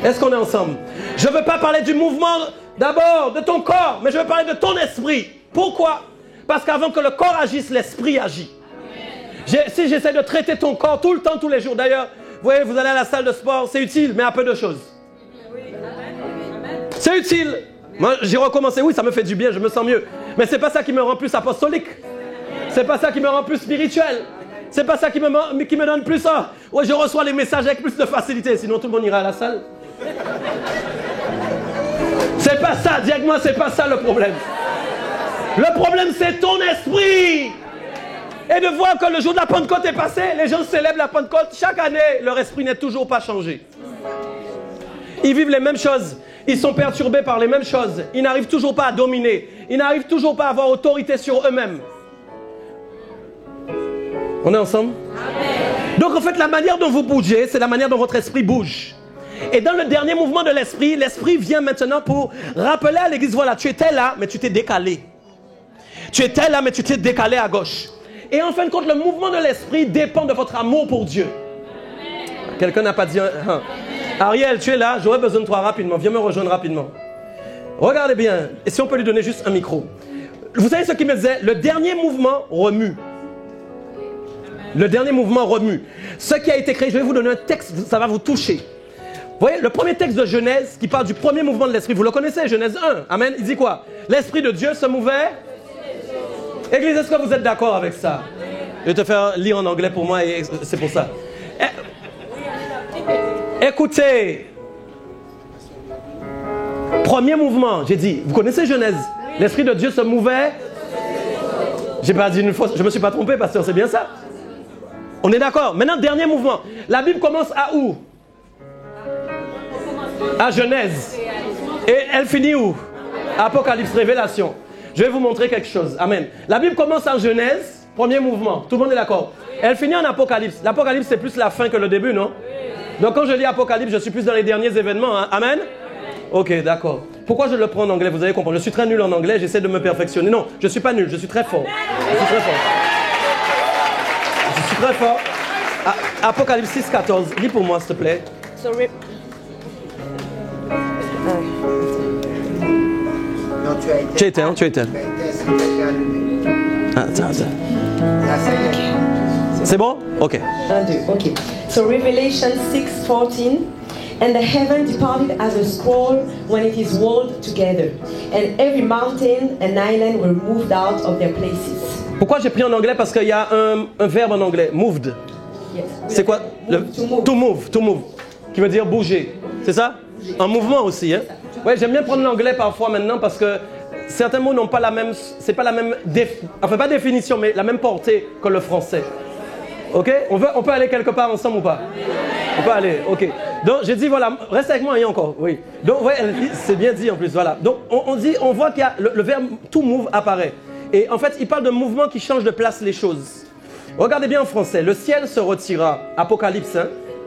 Est-ce qu'on est ensemble? Je ne veux pas parler du mouvement d'abord de ton corps, mais je veux parler de ton esprit. Pourquoi? Parce qu'avant que le corps agisse, l'esprit agit. Si j'essaie de traiter ton corps tout le temps, tous les jours, d'ailleurs, vous voyez, vous allez à la salle de sport, c'est utile, mais à peu de choses. C'est utile. Moi, j'ai recommencé, oui, ça me fait du bien, je me sens mieux. Mais ce n'est pas ça qui me rend plus apostolique. Ce n'est pas ça qui me rend plus spirituel. Ce n'est pas ça qui me donne plus ça. Ouais, je reçois les messages avec plus de facilité, sinon tout le monde ira à la salle. C'est pas ça, dis avec moi, c'est pas ça le problème. Le problème, c'est ton esprit. Et de voir que le jour de la Pentecôte est passé, les gens célèbrent la Pentecôte. Chaque année, leur esprit n'est toujours pas changé. Ils vivent les mêmes choses. Ils sont perturbés par les mêmes choses. Ils n'arrivent toujours pas à dominer. Ils n'arrivent toujours pas à avoir autorité sur eux-mêmes. On est ensemble? Amen. Donc en fait, la manière dont vous bougez, c'est la manière dont votre esprit bouge. Et dans le dernier mouvement de l'esprit, l'esprit vient maintenant pour rappeler à l'église, voilà, tu étais là, mais tu t'es décalé. Tu étais là, mais tu t'es décalé à gauche. Et en fin de compte, le mouvement de l'esprit dépend de votre amour pour Dieu. Quelqu'un n'a pas dit... Ariel, tu es là, j'aurais besoin de toi rapidement. Viens me rejoindre rapidement. Regardez bien. Et si on peut lui donner juste un micro. Vous savez ce qu'il me disait? Le dernier mouvement remue. Le dernier mouvement remue. Ce qui a été créé, je vais vous donner un texte, ça va vous toucher. Vous voyez, le premier texte de Genèse qui parle du premier mouvement de l'esprit, vous le connaissez, Genèse 1. Amen. Il dit quoi? L'esprit de Dieu se mouvait. Église, est-ce que vous êtes d'accord avec ça? Je vais te faire lire en anglais pour moi et c'est pour ça. Écoutez. Premier mouvement, j'ai dit, vous connaissez Genèse? L'esprit de Dieu se mouvait. J'ai pas dit une fois, je me suis pas trompé, pasteur, c'est bien ça? On est d'accord? Maintenant, dernier mouvement. La Bible commence à où? À Genèse. Et elle finit où? Apocalypse, Révélation. Je vais vous montrer quelque chose. Amen. La Bible commence en Genèse, premier mouvement. Tout le monde est d'accord? Elle finit en Apocalypse. L'Apocalypse, c'est plus la fin que le début, non? Donc quand je dis Apocalypse, je suis plus dans les derniers événements. Hein? Amen? Ok, d'accord. Pourquoi je le prends en anglais? Vous allez comprendre. Je suis très nul en anglais, j'essaie de me perfectionner. Non, je ne suis pas nul, je suis très fort. Je suis très fort. Je suis très fort. Apocalypse 6, 14. Lis pour moi, s'il te plaît.
Non, tu as été.
Tu étais. Attends.
Okay.
C'est bon? Ok.
1, 2, ok. So Revelation 6:14, And the heaven departed as a scroll when it is rolled together, and every mountain and island were moved out of their places.
Pourquoi j'ai pris en anglais? Parce qu'il y a un verbe en anglais, moved.
Yes.
C'est quoi? To move, qui veut dire bouger. C'est ça? En mouvement aussi, hein? Ouais, j'aime bien prendre l'anglais parfois maintenant parce que certains mots n'ont pas la même, c'est pas la même, enfin pas définition, mais la même portée que le français. Ok? On peut aller quelque part ensemble ou pas? On peut aller, ok. Donc j'ai dit voilà, reste avec moi, il y a encore, oui. Donc ouais, c'est bien dit en plus, voilà. Donc on voit qu'il y a le verbe to move apparaît. Et en fait, il parle d'un mouvement qui change de place les choses. Regardez bien en français, le ciel se retira, Apocalypse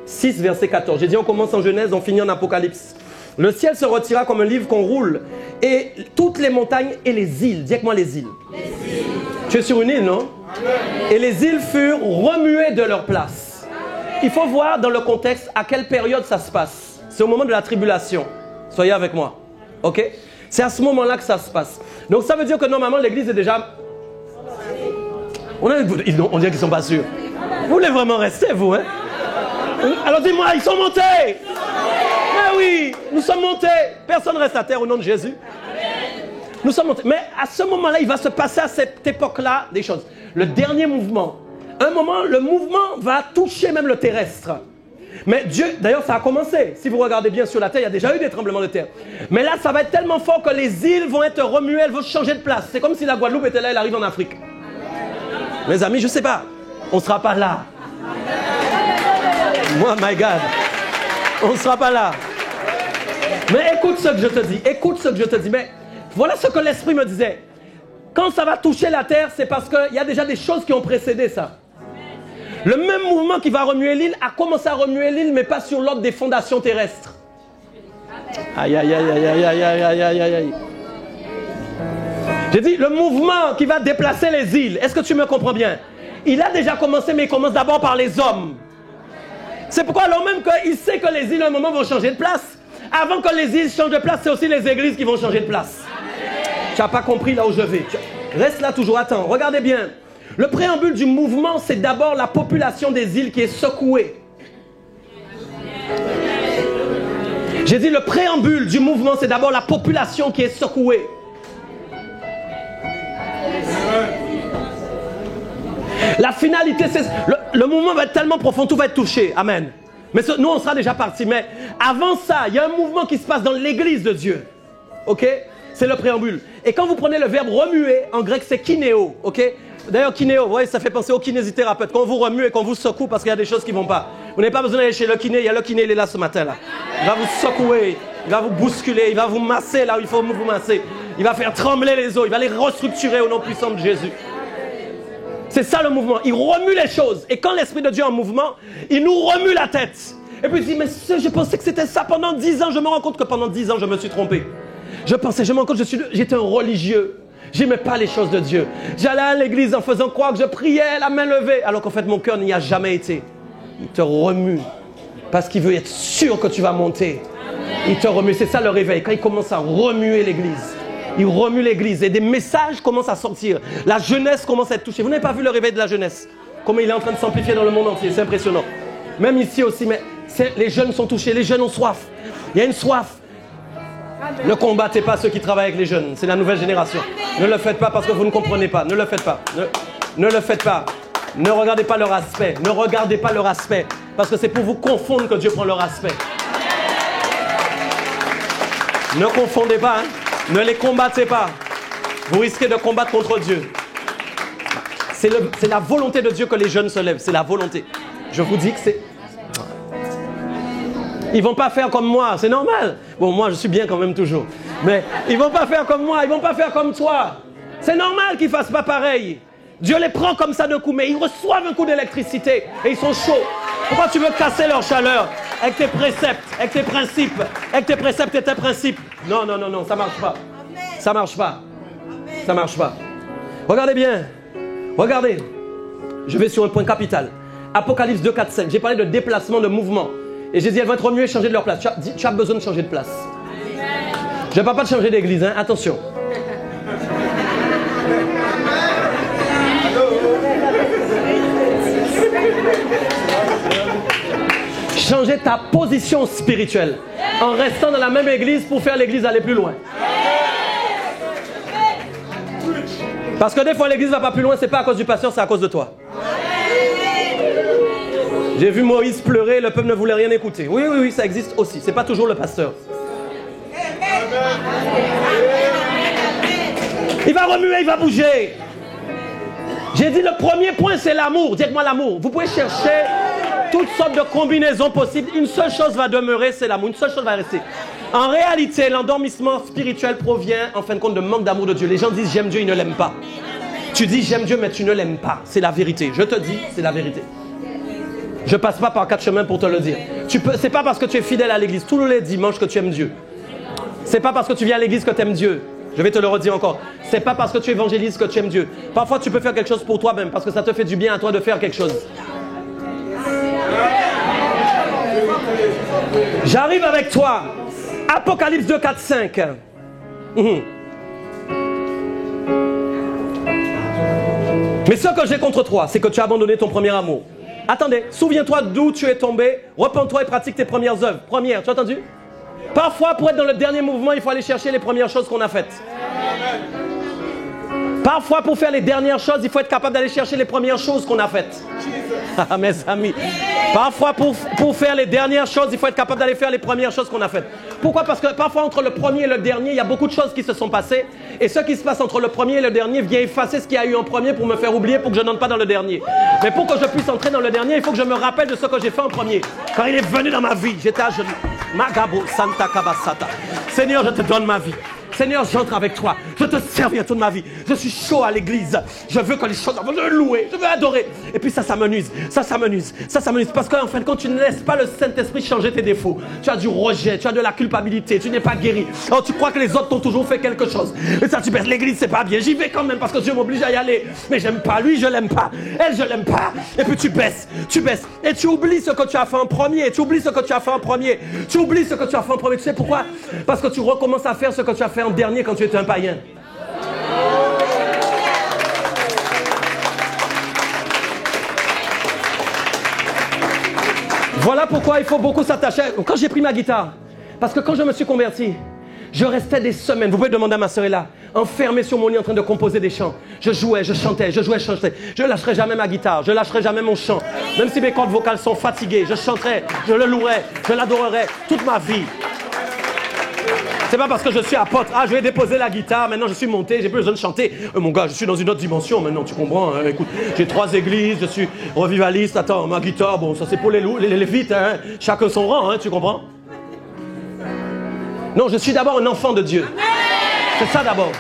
6, verset 14. J'ai dit on commence en Genèse, on finit en Apocalypse. Le ciel se retira comme un livre qu'on roule, et toutes les montagnes et les îles, dis avec moi les îles. Les îles. Tu es sur une île, non? Amen. Et les îles furent remuées de leur place. Il faut voir dans le contexte à quelle période ça se passe. C'est au moment de la tribulation. Soyez avec moi. Ok? C'est à ce moment-là que ça se passe. Donc ça veut dire que normalement l'église est déjà... On dirait qu'ils ne sont pas sûrs. Vous voulez vraiment rester, vous, hein? Alors dis-moi, ils sont montés! Mais oui, nous sommes montés. Personne ne reste à terre au nom de Jésus. Nous sommes montés. Mais à ce moment-là, il va se passer à cette époque-là des choses. Le dernier mouvement. Un moment, le mouvement va toucher même le terrestre. Mais Dieu, d'ailleurs, ça a commencé. Si vous regardez bien sur la terre, il y a déjà eu des tremblements de terre. Mais là, ça va être tellement fort que les îles vont être remuées, elles vont changer de place. C'est comme si la Guadeloupe était là, elle arrive en Afrique. Mes amis, je ne sais pas. On ne sera pas là. Moi, my God. On ne sera pas là. Mais écoute ce que je te dis. Écoute ce que je te dis. Mais voilà ce que l'Esprit me disait. Quand ça va toucher la terre, c'est parce qu'il y a déjà des choses qui ont précédé ça. Le même mouvement qui va remuer l'île a commencé à remuer l'île, mais pas sur l'ordre des fondations terrestres. Aïe, aïe, aïe, aïe, aïe, aïe, aïe, aïe, aïe, aïe. J'ai dit, le mouvement qui va déplacer les îles, est-ce que tu me comprends bien? Il a déjà commencé, mais il commence d'abord par les hommes. C'est pourquoi alors même qu'il sait que les îles, à un moment, vont changer de place. Avant que les îles changent de place, c'est aussi les églises qui vont changer de place. Tu n'as pas compris là où je vais. Reste là toujours, attends, regardez bien. Le préambule du mouvement, c'est d'abord la population des îles qui est secouée. J'ai dit le préambule du mouvement, c'est d'abord la population qui est secouée. La finalité, c'est... Le mouvement va être tellement profond, tout va être touché. Amen. Mais nous, on sera déjà partis. Mais avant ça, il y a un mouvement qui se passe dans l'église de Dieu. Ok? C'est le préambule. Et quand vous prenez le verbe remuer, en grec, c'est kinéo. Ok? D'ailleurs, kinéo, vous voyez, ça fait penser au kinésithérapeute. Quand on vous remue et qu'on vous secoue parce qu'il y a des choses qui ne vont pas. Vous n'avez pas besoin d'aller chez le kiné. Il y a le kiné, il est là ce matin. Là. Il va vous secouer, il va vous bousculer, il va vous masser là où il faut vous masser. Il va faire trembler les os, il va les restructurer au nom puissant de Jésus. C'est ça le mouvement. Il remue les choses. Et quand l'Esprit de Dieu est en mouvement, il nous remue la tête. Et puis il dit, mais je pensais que c'était ça pendant 10 ans. Je me rends compte que pendant 10 ans, je me suis trompé. Je me rends compte que j'étais un religieux. J'aimais pas les choses de Dieu. J'allais à l'église en faisant croire que je priais la main levée, alors qu'en fait mon cœur n'y a jamais été. Il te remue parce qu'il veut être sûr que tu vas monter. Il te remue, c'est ça le réveil. Quand il commence à remuer l'église, il remue l'église et des messages commencent à sortir. La jeunesse commence à être touchée. Vous n'avez pas vu le réveil de la jeunesse? Comment il est en train de s'amplifier dans le monde entier, c'est impressionnant. Même ici aussi, mais les jeunes sont touchés, les jeunes ont soif. Il y a une soif. Ne combattez pas ceux qui travaillent avec les jeunes, c'est la nouvelle génération. Ne le faites pas parce que vous ne comprenez pas, ne le faites pas. Ne le faites pas. Ne regardez pas leur aspect, ne regardez pas leur aspect. Parce que c'est pour vous confondre que Dieu prend leur aspect. Ne confondez pas, hein? Ne les combattez pas. Vous risquez de combattre contre Dieu. C'est la volonté de Dieu que les jeunes se lèvent, c'est la volonté. Je vous dis que c'est... Ils vont pas faire comme moi, c'est normal. Bon, moi, je suis bien quand même toujours. Mais ils vont pas faire comme moi, ils vont pas faire comme toi. C'est normal qu'ils fassent pas pareil. Dieu les prend comme ça d'un coup, mais ils reçoivent un coup d'électricité et ils sont chauds. Pourquoi tu veux casser leur chaleur avec tes préceptes, avec tes principes, avec tes préceptes et tes principes? Non, non, non, non, ça marche pas. Ça marche pas. Ça marche pas. Regardez bien. Regardez. Je vais sur un point capital. Apocalypse 2, 4, 5. J'ai parlé de déplacement, de mouvement. Et j'ai dit, elles vont être remuées et changer de leur place. Tu as besoin de changer de place. Je ne parle pas de changer d'église, hein? Attention. changer ta position spirituelle en restant dans la même église pour faire l'église aller plus loin. Parce que des fois l'église ne va pas plus loin, c'est pas à cause du pasteur, c'est à cause de toi. J'ai vu Moïse pleurer, le peuple ne voulait rien écouter. Oui, oui, oui, ça existe aussi. C'est pas toujours le pasteur. Il va remuer, il va bouger. J'ai dit le premier point, c'est l'amour. Dites-moi l'amour. Vous pouvez chercher toutes sortes de combinaisons possibles. Une seule chose va demeurer, c'est l'amour. Une seule chose va rester. En réalité, l'endormissement spirituel provient, en fin de compte, de manque d'amour de Dieu. Les gens disent j'aime Dieu, ils ne l'aiment pas. Tu dis j'aime Dieu, mais tu ne l'aimes pas. C'est la vérité. Je te dis, c'est la vérité. Je ne passe pas par 4 chemins pour te le dire. C'est pas parce que tu es fidèle à l'église tous les dimanches que tu aimes Dieu. C'est pas parce que tu viens à l'église que tu aimes Dieu. Je vais te le redire encore. C'est pas parce que tu évangélises que tu aimes Dieu. Parfois, tu peux faire quelque chose pour toi-même parce que ça te fait du bien à toi de faire quelque chose. J'arrive avec toi. Apocalypse 2, 4, 5. Mais ce que j'ai contre toi, c'est que tu as abandonné ton premier amour. Attendez, souviens-toi d'où tu es tombé, repens-toi et pratique tes premières œuvres. Première, tu as entendu? Parfois, pour être dans le dernier mouvement, il faut aller chercher les premières choses qu'on a faites. Parfois, pour faire les dernières choses, il faut être capable d'aller chercher les premières choses qu'on a faites. Mes amis. Parfois, pour faire les dernières choses, il faut être capable d'aller faire les premières choses qu'on a faites. Pourquoi? Parce que parfois, entre le premier et le dernier, il y a beaucoup de choses qui se sont passées. Et ce qui se passe entre le premier et le dernier vient effacer ce qu'il y a eu en premier pour me faire oublier, pour que je n'entre pas dans le dernier. Mais pour que je puisse entrer dans le dernier, il faut que je me rappelle de ce que j'ai fait en premier. Car il est venu dans ma vie. J'étais à genoux. Magabo Santa Kabasata. Seigneur, je te donne ma vie. Seigneur, j'entre avec toi. Je te servirai toute ma vie. Je suis chaud à l'église. Je veux que les choses... Je veux louer. Je veux adorer. Et puis ça m'amuse. Ça m'amuse. Parce qu'en fin de compte, tu ne laisses pas le Saint-Esprit changer tes défauts. Tu as du rejet. Tu as de la culpabilité. Tu n'es pas guéri. Alors tu crois que les autres t'ont toujours fait quelque chose. Et ça, tu penses, l'église, c'est pas bien. J'y vais quand même parce que Dieu m'oblige à y aller. Mais j'aime pas. Lui, je l'aime pas. Elle, je l'aime pas. Et puis tu baisses. Et tu oublies ce que tu as fait en premier. Tu oublies ce que tu as fait en premier. Tu sais pourquoi? Parce que tu recommences à faire ce que tu as fait en dernier quand tu étais un païen. Voilà pourquoi il faut beaucoup s'attacher. Quand j'ai pris ma guitare, parce que quand je me suis converti, je restais des semaines, vous pouvez demander à ma soeur là, enfermé sur mon lit en train de composer des chants. Je jouais, je chantais, je chantais. Je ne lâcherai jamais ma guitare, je ne lâcherai jamais mon chant. Même si mes cordes vocales sont fatiguées, je chanterai, je le louerai, je l'adorerai toute ma vie. C'est pas parce que je suis apôtre, je vais déposer la guitare, maintenant je suis monté, j'ai plus besoin de chanter. Mon gars, je suis dans une autre dimension maintenant, tu comprends, hein? Écoute, j'ai 3 églises, je suis revivaliste, attends, ma guitare, bon, ça c'est pour les lévites, hein? Chacun son rang, hein, tu comprends? Non, je suis d'abord un enfant de Dieu. C'est ça d'abord.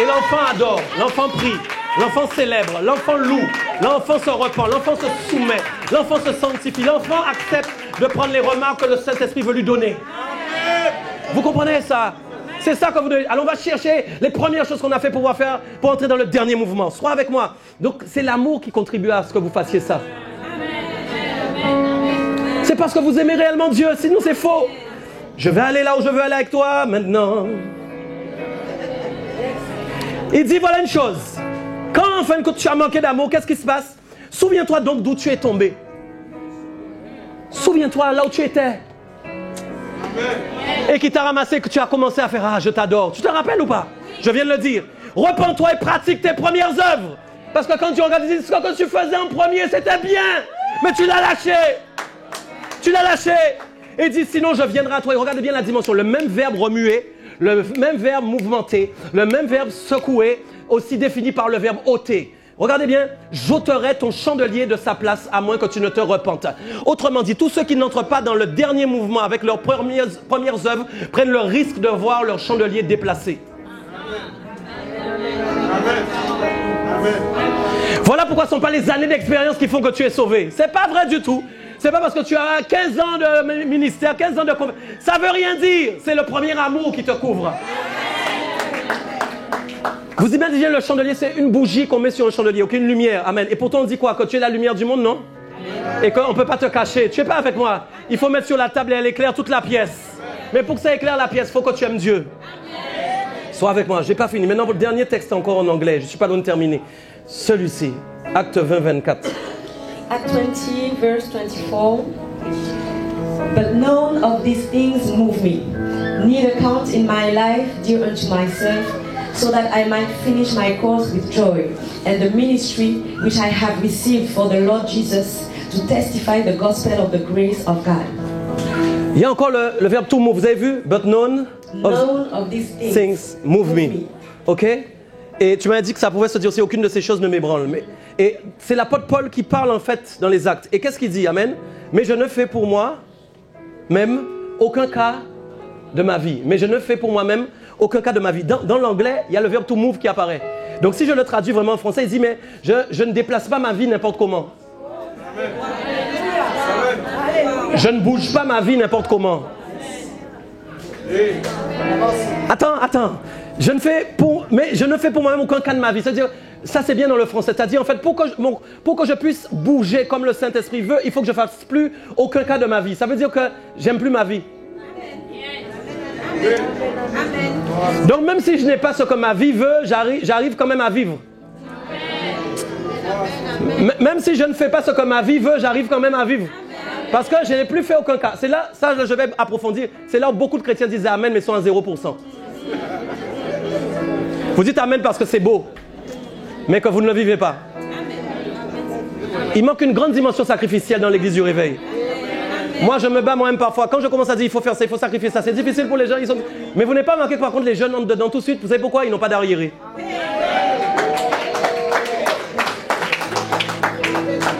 Et l'enfant adore, l'enfant prie, l'enfant célèbre, l'enfant loue, l'enfant se repent, l'enfant se soumet, l'enfant se sanctifie, l'enfant accepte de prendre les remarques que le Saint-Esprit veut lui donner. Vous comprenez ça? C'est ça que vous devez... Alors on va chercher les premières choses qu'on a fait pour pouvoir faire, pour entrer dans le dernier mouvement. Sois avec moi. Donc c'est l'amour qui contribue à ce que vous fassiez ça. C'est parce que vous aimez réellement Dieu, sinon c'est faux. Je vais aller là où je veux aller avec toi maintenant. Il dit voilà une chose. Quand en fin de compte tu as manqué d'amour, qu'est-ce qui se passe? Souviens-toi donc d'où tu es tombé. Souviens-toi là où tu étais. Et qui t'a ramassé, que tu as commencé à faire je t'adore. Tu te rappelles ou pas? Je viens de le dire. Repens-toi et pratique tes premières œuvres. Parce que quand tu regardes, ce que tu faisais en premier, c'était bien. Mais tu l'as lâché. Tu l'as lâché. Et dis sinon je viendrai à toi. Et regarde bien la dimension. Le même verbe remuer, le même verbe mouvementer, le même verbe secouer, aussi défini par le verbe ôter. Regardez bien, j'ôterai ton chandelier de sa place à moins que tu ne te repentes. Autrement dit, tous ceux qui n'entrent pas dans le dernier mouvement avec leurs premières œuvres prennent le risque de voir leur chandelier déplacé. Amen. Amen. Voilà pourquoi ce ne sont pas les années d'expérience qui font que tu es sauvé. Ce n'est pas vrai du tout. Ce n'est pas parce que tu as 15 ans de ministère, 15 ans de... Ça ne veut rien dire. C'est le premier amour qui te couvre. Vous imaginez le chandelier, c'est une bougie qu'on met sur un chandelier, aucune lumière. Amen. Et pourtant on dit quoi? Que tu es la lumière du monde, non? Et qu'on ne peut pas te cacher. Tu n'es pas avec moi. Il faut mettre sur la table et elle éclaire toute la pièce. Mais pour que ça éclaire la pièce, il faut que tu aimes Dieu. Sois avec moi, je n'ai pas fini. Maintenant, le dernier texte encore en anglais. Je ne suis pas loin de terminer. Celui-ci, Acte 20, 24.
Acte 20, verse 24. But none of these things move me, neither count in my life dear unto myself, so that I might finish my course with joy, and the ministry which I have received for the Lord Jesus, to testify the gospel of the grace of God.
Il y a encore le verbe to move, vous avez vu? But none
of these
things move me. Ok? Et tu m'as dit que ça pouvait se dire aussi, aucune de ces choses ne m'ébranle. Et c'est l'apôtre Paul qui parle en fait dans les actes. Et qu'est-ce qu'il dit? Amen. Mais je ne fais pour moi même aucun cas de ma vie. Mais je ne fais pour moi-même aucun cas de ma vie. Dans l'anglais, il y a le verbe to move qui apparaît. Donc si je le traduis vraiment en français, il dit, mais je ne déplace pas ma vie n'importe comment. Je ne bouge pas ma vie n'importe comment. Attends. Mais je ne fais pour moi-même aucun cas de ma vie. C'est-à-dire, ça c'est bien dans le français. C'est-à-dire, en fait, pour que je puisse bouger comme le Saint-Esprit veut, il faut que je ne fasse plus aucun cas de ma vie. Ça veut dire que j'aime plus ma vie. Donc même si je n'ai pas ce que ma vie veut, j'arrive quand même à vivre. Même si je ne fais pas ce que ma vie veut, j'arrive quand même à vivre. Parce que je n'ai plus fait aucun cas. C'est là, ça je vais approfondir. C'est là où beaucoup de chrétiens disent Amen, mais sont à 0%. Vous dites Amen parce que c'est beau, mais que vous ne le vivez pas. Il manque une grande dimension sacrificielle dans l'église du réveil. Moi, je me bats moi-même parfois. Quand je commence à dire il faut faire ça, il faut sacrifier ça, c'est difficile pour les gens. Mais vous n'avez pas remarqué que par contre les jeunes entrent dedans tout de suite. Vous savez pourquoi? Ils n'ont pas d'arriéré.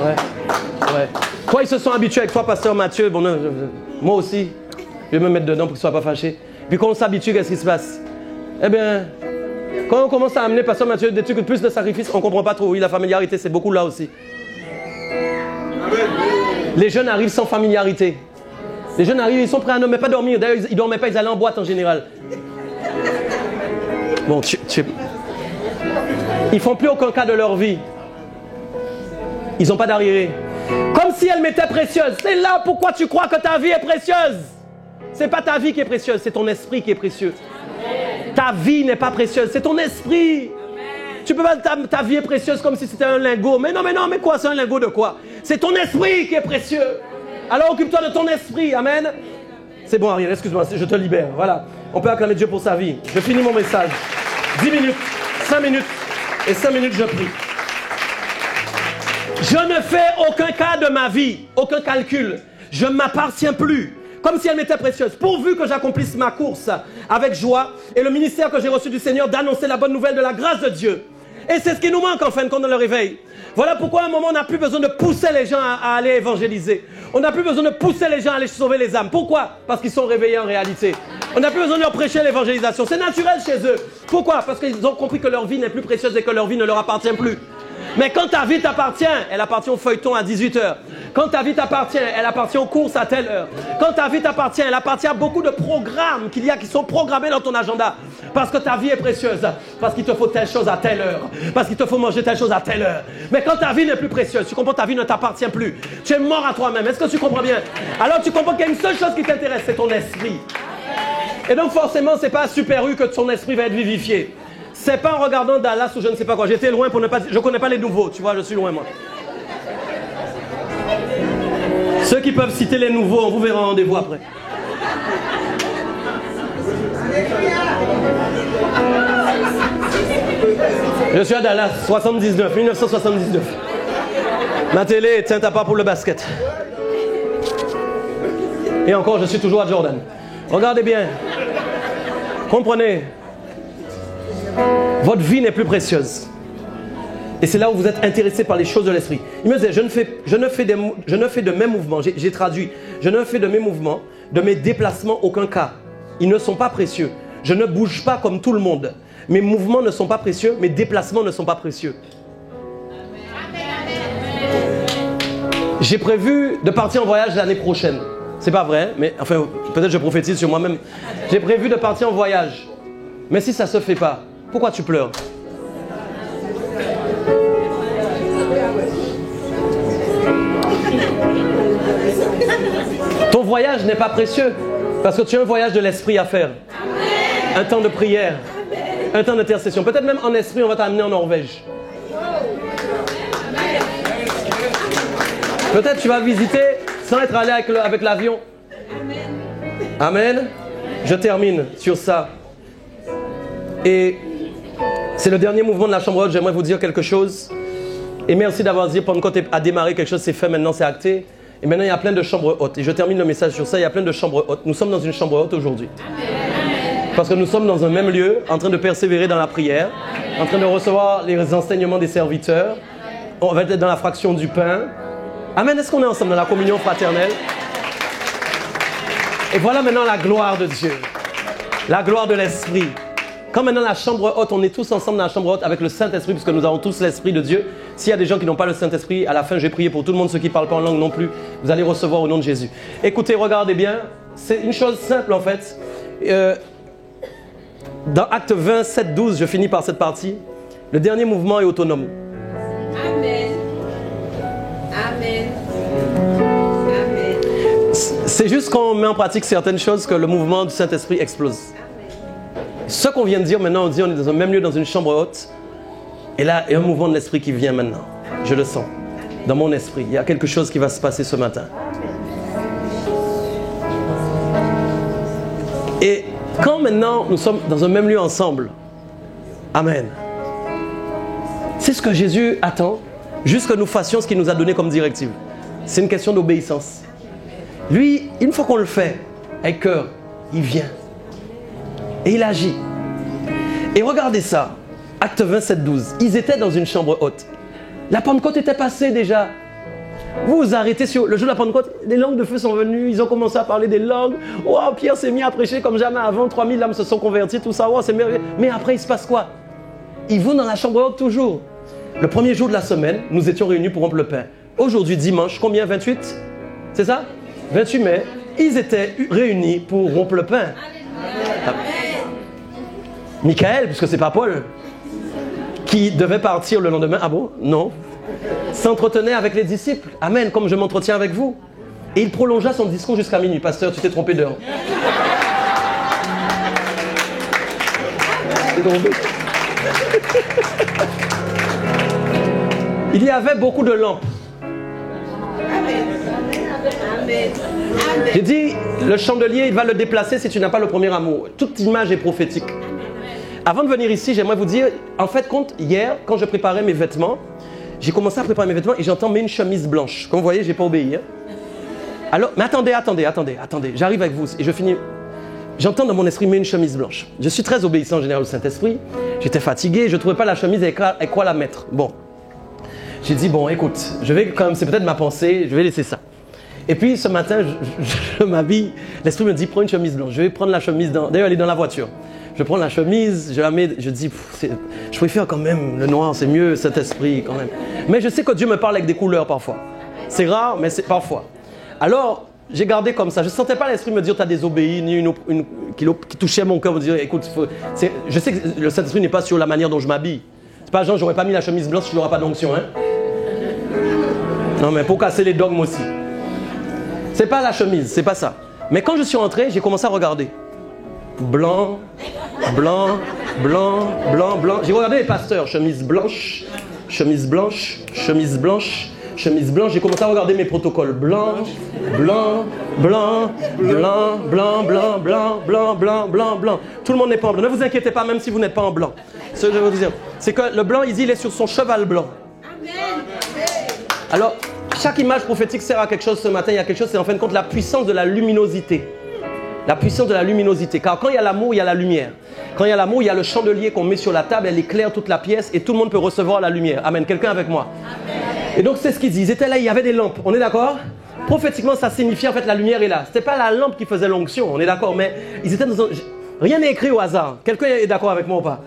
Ouais. Toi, ils se sont habitués avec toi, pasteur Mathieu. Bon, non, moi aussi, je vais me mettre dedans pour qu'ils ne soient pas fâchés. Puis quand on s'habitue, qu'est-ce qui se passe? Eh bien, quand on commence à amener pasteur Mathieu des trucs plus de sacrifices, on ne comprend pas trop. Oui, la familiarité, c'est beaucoup là aussi. Les jeunes arrivent sans familiarité. Les jeunes arrivent, ils sont prêts à ne même pas dormir. D'ailleurs, ils ne dormaient pas, ils allaient en boîte en général. Bon, ils ne font plus aucun cas de leur vie. Ils n'ont pas d'arriéré. Comme si elle m'était précieuse. C'est là pourquoi tu crois que ta vie est précieuse. Ce n'est pas ta vie qui est précieuse, c'est ton esprit qui est précieux. Ta vie n'est pas précieuse, c'est ton esprit. Tu peux pas, ta vie est précieuse comme si c'était un lingot. Mais non, mais quoi, c'est un lingot de quoi? C'est ton esprit qui est précieux. Alors occupe-toi de ton esprit, amen. C'est bon Ariel, excuse-moi, je te libère. Voilà, on peut acclamer Dieu pour sa vie. Je finis mon message. 10 minutes, 5 minutes, et 5 minutes je prie. Je ne fais aucun cas de ma vie, aucun calcul. Je ne m'appartiens plus, comme si elle m'était précieuse, pourvu que j'accomplisse ma course avec joie et le ministère que j'ai reçu du Seigneur d'annoncer la bonne nouvelle de la grâce de Dieu. Et c'est ce qui nous manque en fin de compte dans le réveil. Voilà pourquoi à un moment on n'a plus besoin de pousser les gens à aller évangéliser. On n'a plus besoin de pousser les gens à aller sauver les âmes. Pourquoi? Parce qu'ils sont réveillés en réalité. On n'a plus besoin de leur prêcher l'évangélisation. C'est naturel chez eux. Pourquoi? Parce qu'ils ont compris que leur vie n'est plus précieuse et que leur vie ne leur appartient plus. Mais quand ta vie t'appartient, elle appartient au feuilleton à 18h. Quand ta vie t'appartient, elle appartient aux courses à telle heure. Quand ta vie t'appartient, elle appartient à beaucoup de programmes qu'il y a qui sont programmés dans ton agenda. Parce que ta vie est précieuse. Parce qu'il te faut telle chose à telle heure. Parce qu'il te faut manger telle chose à telle heure. Mais quand ta vie n'est plus précieuse, tu comprends, ta vie ne t'appartient plus. Tu es mort à toi-même. Est-ce que tu comprends bien? Alors tu comprends qu'il y a une seule chose qui t'intéresse, c'est ton esprit. Et donc forcément, c'est pas à Super U que ton esprit va être vivifié. C'est pas en regardant Dallas ou je ne sais pas quoi. J'étais loin pour ne pas... Je connais pas les nouveaux, tu vois, je suis loin moi. Ceux qui peuvent citer les nouveaux, on vous verra en rendez-vous après. Je suis à Dallas, 1979. Ma télé est éteinte à part pour le basket. Et encore, je suis toujours à Jordan. Regardez bien. Comprenez. Votre vie n'est plus précieuse. Et c'est là où vous êtes intéressé par les choses de l'esprit. Il me disait, je ne fais de mes mouvements, j'ai traduit, je ne fais de mes mouvements, de mes déplacements aucun cas. Ils ne sont pas précieux. Je ne bouge pas comme tout le monde. Mes mouvements ne sont pas précieux, mes déplacements ne sont pas précieux. J'ai prévu de partir en voyage l'année prochaine. C'est pas vrai, mais enfin, peut-être je prophétise sur moi-même. J'ai prévu de partir en voyage. Mais si ça ne se fait pas, pourquoi tu pleures? Ton voyage n'est pas précieux parce que tu as un voyage de l'esprit à faire. Un temps de prière, un temps d'intercession. Peut-être même en esprit, on va t'amener en Norvège. Peut-être tu vas visiter sans être allé avec l'avion. Amen. Je termine sur ça. Et c'est le dernier mouvement de la chambre haute. J'aimerais vous dire quelque chose. Et merci d'avoir dit Pentecôte a démarré quelque chose, c'est fait, maintenant c'est acté. Et maintenant il y a plein de chambres hautes. Et je termine le message sur ça. Il y a plein de chambres hautes. Nous sommes dans une chambre haute aujourd'hui. Parce que nous sommes dans un même lieu, en train de persévérer dans la prière, en train de recevoir les enseignements des serviteurs. On va être dans la fraction du pain. Amen. Est-ce qu'on est ensemble dans la communion fraternelle? Et voilà maintenant la gloire de Dieu. La gloire de l'Esprit. Quand maintenant la chambre haute, on est tous ensemble dans la chambre haute avec le Saint-Esprit, puisque nous avons tous l'Esprit de Dieu. S'il y a des gens qui n'ont pas le Saint-Esprit, à la fin, je vais prier pour tout le monde, ceux qui ne parlent pas en langue non plus. Vous allez recevoir au nom de Jésus. Écoutez, regardez bien. C'est une chose simple en fait. Dans Acte 20, 7, 12, je finis par cette partie. Le dernier mouvement est autonome.
Amen. Amen. Amen.
C'est juste quand on met en pratique certaines choses que le mouvement du Saint-Esprit explose. Ce qu'on vient de dire maintenant, on dit on est dans un même lieu, dans une chambre haute. Et là, il y a un mouvement de l'Esprit qui vient maintenant. Je le sens. Dans mon esprit, il y a quelque chose qui va se passer ce matin. Et quand maintenant nous sommes dans un même lieu ensemble, Amen. C'est ce que Jésus attend, juste que nous fassions ce qu'il nous a donné comme directive. C'est une question d'obéissance. Lui, une fois qu'on le fait, avec cœur, il vient. Et il agit. Et regardez ça, Acte 27, 12. Ils étaient dans une chambre haute. La Pentecôte était passée déjà. Vous vous arrêtez sur le jour de la Pentecôte, les langues de feu sont venues, ils ont commencé à parler des langues. Wow, Pierre s'est mis à prêcher comme jamais avant, 3000 âmes se sont converties, tout ça, wow, c'est merveilleux. Mais après, il se passe quoi? Ils vont dans la chambre haute toujours. Le premier jour de la semaine, nous étions réunis pour rompre le pain. Aujourd'hui, dimanche, combien? 28? C'est ça? 28 mai, ils étaient réunis pour rompre le pain. Michael, puisque c'est pas Paul, qui devait partir le lendemain. Ah bon? Non. S'entretenait avec les disciples. Amen, comme je m'entretiens avec vous. Et il prolongea son discours jusqu'à minuit. Pasteur, tu t'es trompé d'heure. Il y avait beaucoup de lampes. J'ai dit, le chandelier, il va le déplacer si tu n'as pas le premier amour. Toute image est prophétique. Avant de venir ici, j'aimerais vous dire, en fait, hier, quand je préparais mes vêtements, j'ai commencé à préparer mes vêtements et j'entends mets une chemise blanche. Comme vous voyez, je n'ai pas obéi. Hein. Alors, mais attendez. J'arrive avec vous et je finis. J'entends dans mon esprit mets une chemise blanche. Je suis très obéissant en général au Saint-Esprit. J'étais fatigué, je ne trouvais pas la chemise avec quoi la mettre. Bon. J'ai dit, bon, écoute, je vais quand même, c'est peut-être ma pensée, je vais laisser ça. Et puis ce matin, je m'habille. L'esprit me dit, prends une chemise blanche. Je vais prendre la chemise. D'ailleurs, elle est dans la voiture. Je prends la chemise, je la mets, je dis, je préfère quand même le noir, c'est mieux cet esprit quand même. Mais je sais que Dieu me parle avec des couleurs parfois. C'est rare, mais c'est parfois. Alors, j'ai gardé comme ça. Je ne sentais pas l'esprit me dire, tu as désobéi, ni une qui touchait mon cœur, me dire, écoute, je sais que le Saint-Esprit n'est pas sur la manière dont je m'habille. C'est pas genre, j'aurais pas mis la chemise blanche si je n'aurais pas d'onction. Hein? Non, mais pour casser les dogmes aussi. C'est pas la chemise, c'est pas ça. Mais quand je suis rentré, j'ai commencé à regarder. Blanc, blanc, blanc, blanc, blanc. J'ai regardé les pasteurs, chemise blanche, chemise blanche, chemise blanche, chemise blanche. J'ai commencé à regarder mes protocoles. Blanc, blanc, blanc, blanc, blanc, blanc, blanc, blanc, blanc, blanc, blanc. Tout le monde n'est pas en blanc. Ne vous inquiétez pas, même si vous n'êtes pas en blanc. Ce que je veux vous dire, c'est que le blanc, il est sur son cheval blanc. Alors, chaque image prophétique sert à quelque chose ce matin. Il y a quelque chose, c'est en fin de compte la puissance de la luminosité. La puissance de la luminosité. Car quand il y a l'amour, il y a la lumière. Quand il y a l'amour, il y a le chandelier qu'on met sur la table, elle éclaire toute la pièce et tout le monde peut recevoir la lumière. Amen. Quelqu'un avec moi? Amen. Et donc c'est ce qu'ils disent. Ils étaient là, il y avait des lampes. On est d'accord? Prophétiquement, ça signifiait en fait la lumière est là. C'était pas la lampe qui faisait l'onction. On est d'accord? Mais ils étaient dans un... Rien n'est écrit au hasard. Quelqu'un est d'accord avec moi ou pas?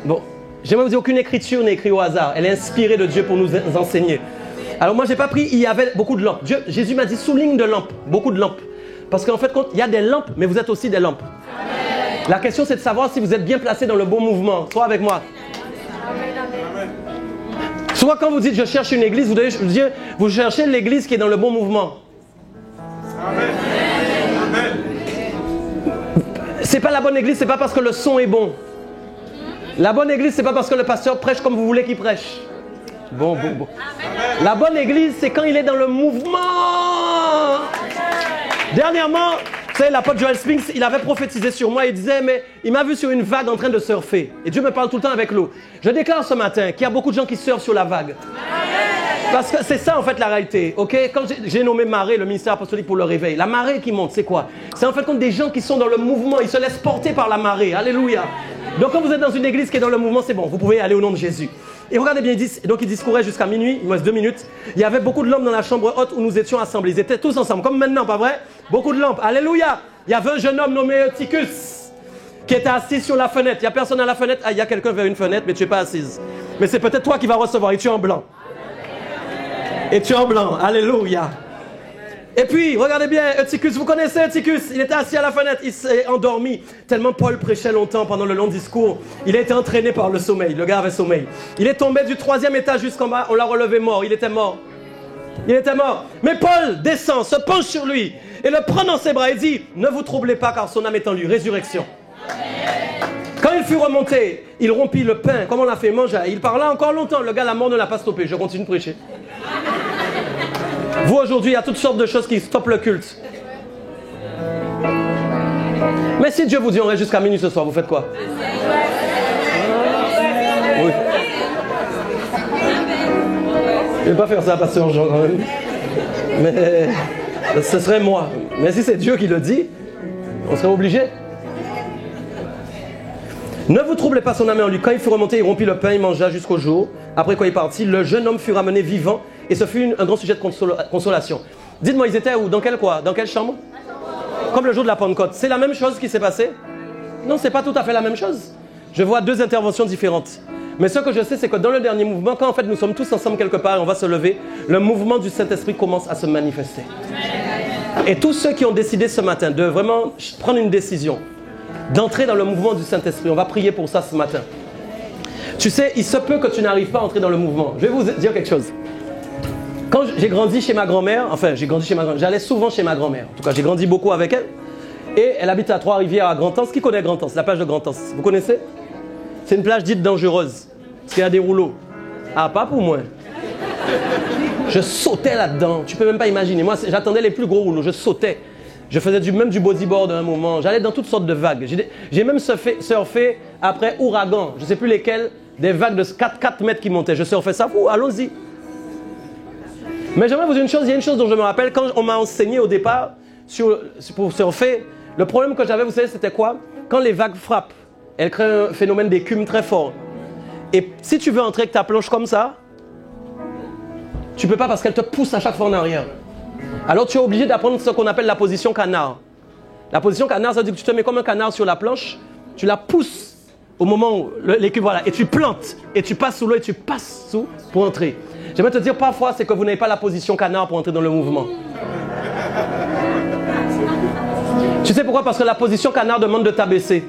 Bon. J'aimerais vous dire aucune écriture n'est écrite au hasard. Elle est inspirée de Dieu pour nous enseigner. Alors moi, j'ai pas pris, il y avait beaucoup de lampes. Jésus m'a dit souligne de lampes, beaucoup de lampes. Parce qu'en fait, il y a des lampes, mais vous êtes aussi des lampes. Amen. La question, c'est de savoir si vous êtes bien placé dans le bon mouvement. Sois avec moi. Amen. Soit quand vous dites je cherche une église, vous devez dire vous cherchez l'église qui est dans le bon mouvement. Amen. C'est pas la bonne église, c'est pas parce que le son est bon. La bonne église, c'est pas parce que le pasteur prêche comme vous voulez qu'il prêche. Bon. La bonne église, c'est quand il est dans le mouvement. Dernièrement, vous savez, l'apôtre Joel Spinks, il avait prophétisé sur moi. Il disait, mais il m'a vu sur une vague en train de surfer. Et Dieu me parle tout le temps avec l'eau. Je déclare ce matin qu'il y a beaucoup de gens qui surfent sur la vague. Parce que c'est ça en fait la réalité, ok? Quand j'ai nommé marée, le ministère apostolique pour le réveil, la marée qui monte, c'est quoi? C'est en fait comme des gens qui sont dans le mouvement, ils se laissent porter par la marée, alléluia. Donc quand vous êtes dans une église qui est dans le mouvement, c'est bon, vous pouvez aller au nom de Jésus. Et regardez bien, donc il discourait jusqu'à minuit, il me reste 2 minutes. Il y avait beaucoup de lampes dans la chambre haute où nous étions assemblés, ils étaient tous ensemble, comme maintenant, pas vrai? Beaucoup de lampes, alléluia. Il y avait un jeune homme nommé Eutychus qui était assis sur la fenêtre. Il n'y a personne à la fenêtre, ah, il y a quelqu'un vers une fenêtre, mais tu n'es pas assise. Mais c'est peut-être toi qui vas recevoir, et tu es en blanc. Et tu es en blanc, alléluia. Et puis, regardez bien, Eutychus, vous connaissez Eutychus? Il était assis à la fenêtre, il s'est endormi. Tellement Paul prêchait longtemps pendant le long discours, il a été entraîné par le sommeil, le gars avait sommeil. Il est tombé du 3e étage jusqu'en bas, on l'a relevé mort, il était mort. Il était mort. Mais Paul descend, se penche sur lui, et le prend dans ses bras et dit, ne vous troublez pas car son âme est en lui, résurrection. Quand il fut remonté, il rompit le pain, comme on l'a fait manger. Il parla encore longtemps, le gars, la mort ne l'a pas stoppé, je continue de prêcher. Vous, aujourd'hui, il y a toutes sortes de choses qui stoppent le culte. Mais si Dieu vous dit on reste jusqu'à minuit ce soir, vous faites quoi? Oui. Je ne vais pas faire ça, pasteur Jean, quand même. Mais ce serait moi. Mais si c'est Dieu qui le dit, on serait obligé. Ne vous troublez pas son âme en lui. Quand il fut remonté, il rompit le pain, il mangea jusqu'au jour. Après quoi il partit, le jeune homme fut ramené vivant et ce fut un grand sujet de consolation. Dites-moi, ils étaient où? Dans quelle quoi? Dans quelle chambre? Comme le jour de la Pentecôte. C'est la même chose qui s'est passé? Non, c'est pas tout à fait la même chose. Je vois 2 interventions différentes. Mais ce que je sais, c'est que dans le dernier mouvement, quand en fait nous sommes tous ensemble quelque part et on va se lever, le mouvement du Saint-Esprit commence à se manifester. Et tous ceux qui ont décidé ce matin de vraiment prendre une décision, d'entrer dans le mouvement du Saint-Esprit, on va prier pour ça ce matin. Tu sais, il se peut que tu n'arrives pas à entrer dans le mouvement. Je vais vous dire quelque chose. Quand j'ai grandi chez ma grand-mère, j'allais souvent chez ma grand-mère. En tout cas, j'ai grandi beaucoup avec elle. Et elle habite à Trois-Rivières, à Grand-Anse. Qui connaît Grand-Anse? La plage de Grand-Anse. Vous connaissez? C'est une plage dite dangereuse. Parce qu'il y a des rouleaux. Ah, pas pour moi. Je sautais là-dedans. Tu peux même pas imaginer. Moi, j'attendais les plus gros rouleaux. Je sautais. Je faisais même du bodyboard à un moment. J'allais dans toutes sortes de vagues. J'ai même surfé après ouragan. Je ne sais plus lesquels. Des vagues de 4 mètres qui montaient. Je surfais ça. Allons-y. Mais j'aimerais vous dire une chose. Il y a une chose dont je me rappelle. Quand on m'a enseigné au départ pour surfer, le problème que j'avais, vous savez, c'était quoi? Quand les vagues frappent, elles créent un phénomène d'écume très fort. Et si tu veux entrer avec ta planche comme ça, tu ne peux pas parce qu'elle te pousse à chaque fois en arrière. Alors tu es obligé d'apprendre ce qu'on appelle la position canard. La position canard, ça veut dire que tu te mets comme un canard sur la planche, tu la pousses au moment où l'écume, voilà, et tu plantes, et tu passes sous l'eau, et tu passes sous pour entrer. J'aimerais te dire, parfois, c'est que vous n'avez pas la position canard pour entrer dans le mouvement. Tu sais pourquoi? Parce que la position canard demande de t'abaisser.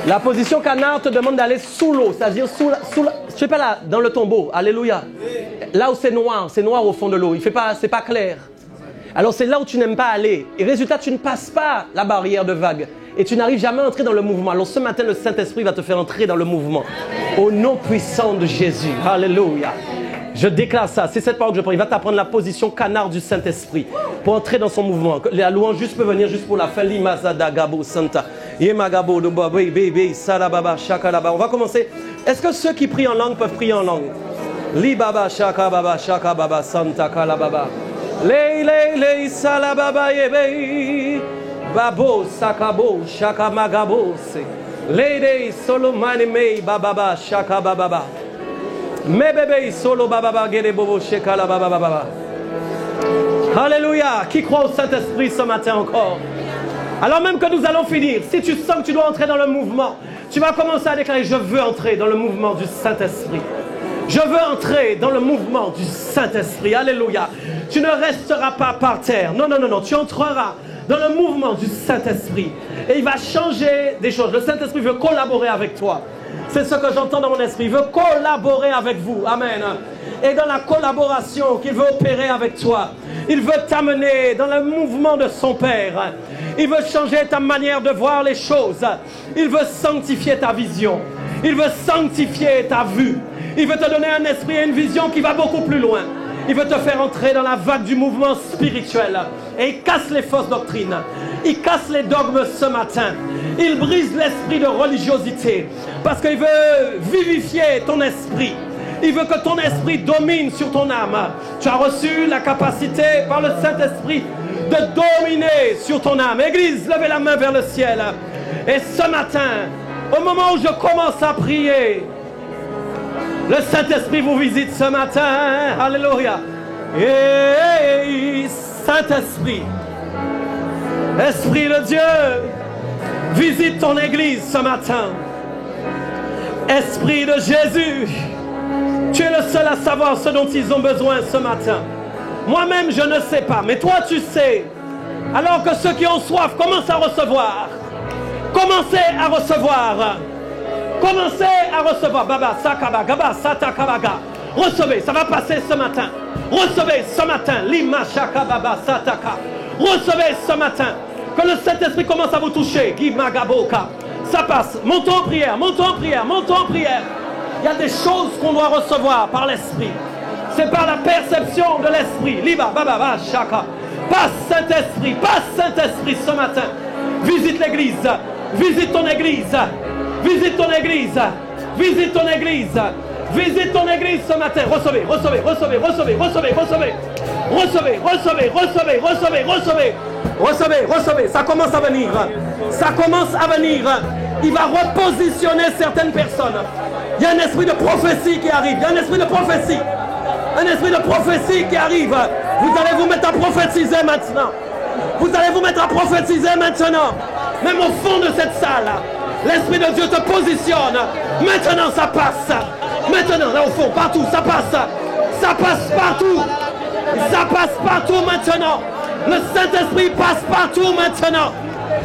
La position canard te demande d'aller sous l'eau, c'est-à-dire je sais pas là, dans le tombeau, alléluia. Là où c'est noir au fond de l'eau, c'est pas clair. Alors c'est là où tu n'aimes pas aller. Et résultat, tu ne passes pas la barrière de vague. Et tu n'arrives jamais à entrer dans le mouvement. Alors ce matin, le Saint-Esprit va te faire entrer dans le mouvement. Au nom puissant de Jésus, alléluia. Je déclare ça, c'est cette parole que je prends. Il va t'apprendre la position canard du Saint-Esprit pour entrer dans son mouvement. La louange juste peut venir juste pour la fin. On va commencer. Est-ce que ceux qui prient en langue peuvent prier en langue? Li baba shaka baba santa kala baba. Lei lei lei sala baba yebe. Babo sakabo shaka magabo se. Lady solo mani me baba shaka baba. Me bébé solo baba gede bobo shaka la baba. Alléluia. Qui croit au Saint-Esprit ce matin encore? Alors même que nous allons finir, si tu sens que tu dois entrer dans le mouvement, tu vas commencer à déclarer: je veux entrer dans le mouvement du Saint-Esprit. Je veux entrer dans le mouvement du Saint-Esprit. Alléluia. Tu ne resteras pas par terre. Non, non, non, non. Tu entreras dans le mouvement du Saint-Esprit. Et il va changer des choses. Le Saint-Esprit veut collaborer avec toi. C'est ce que j'entends dans mon esprit. Il veut collaborer avec vous. Amen. Et dans la collaboration qu'il veut opérer avec toi, il veut t'amener dans le mouvement de son Père. Il veut changer ta manière de voir les choses. Il veut sanctifier ta vision. Il veut sanctifier ta vue. Il veut te donner un esprit et une vision qui va beaucoup plus loin. Il veut te faire entrer dans la vague du mouvement spirituel. Et il casse les fausses doctrines. Il casse les dogmes ce matin. Il brise l'esprit de religiosité. Parce qu'il veut vivifier ton esprit. Il veut que ton esprit domine sur ton âme. Tu as reçu la capacité par le Saint-Esprit de dominer sur ton âme. Église, levez la main vers le ciel. Et ce matin, au moment où je commence à prier, le Saint-Esprit vous visite ce matin. Alléluia. Et Saint-Esprit, Esprit de Dieu, visite ton église ce matin. Esprit de Jésus, tu es le seul à savoir ce dont ils ont besoin ce matin. Moi-même, je ne sais pas, mais toi, tu sais. Alors que ceux qui ont soif commencent à recevoir. Commencez à recevoir. Commencez à recevoir. Baba, sakaba, gaba, satakabaga. Recevez, ça va passer ce matin. Recevez ce matin. Lima, shaka, baba, sataka. Recevez ce matin. Que le Saint-Esprit commence à vous toucher. Gimagaboka. Ça passe. Montons en prière, montons en prière, montons en prière. Il y a des choses qu'on doit recevoir par l'Esprit. C'est par la perception de l'Esprit. Liba, baba, baba, shaka. Passe Saint-Esprit, passe Saint-Esprit ce matin. Visite l'église. Visite ton église. Visite ton église. Visite ton église. Visite ton église ce matin. Recevez, recevez, recevez, recevez, recevez, recevez. Recevez, recevez, recevez, recevez, recevez. Recevez, recevez. Ça commence à venir. Ça commence à venir. Il va repositionner certaines personnes. Il y a un esprit de prophétie qui arrive. Il y a un esprit de prophétie. Un esprit de prophétie qui arrive. Vous allez vous mettre à prophétiser maintenant. Vous allez vous mettre à prophétiser maintenant. Même au fond de cette salle. L'Esprit de Dieu te positionne. Maintenant, ça passe. Maintenant, là au fond, partout, ça passe. Ça passe partout. Ça passe partout maintenant. Le Saint-Esprit passe partout maintenant.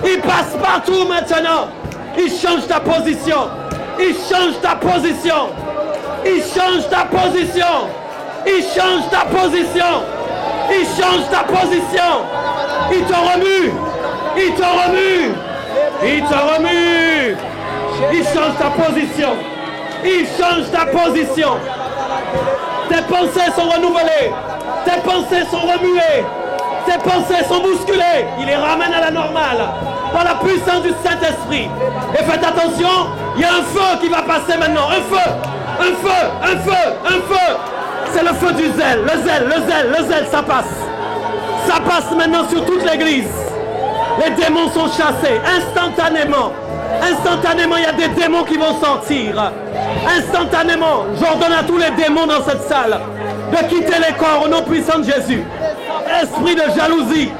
Il passe partout maintenant. Il change ta position. Il change ta position. Il change ta position. Il change ta position. Il change ta position. Il te remue. Il te remue. Il te remue. Il change ta position. Il change ta position. Tes pensées sont renouvelées. Tes pensées sont remuées. Tes pensées sont bousculées. Il les ramène à la normale par la puissance du Saint-Esprit. Et faites attention, il y a un feu qui va passer maintenant. Un feu. Un feu. Un feu. Un feu. C'est le feu du zèle. Le zèle. Le zèle. Le zèle. Ça passe. Ça passe maintenant sur toute l'église. Les démons sont chassés instantanément. Instantanément, il y a des démons qui vont sortir. Instantanément, j'ordonne à tous les démons dans cette salle de quitter les corps au nom puissant de Jésus. Esprit de jalousie,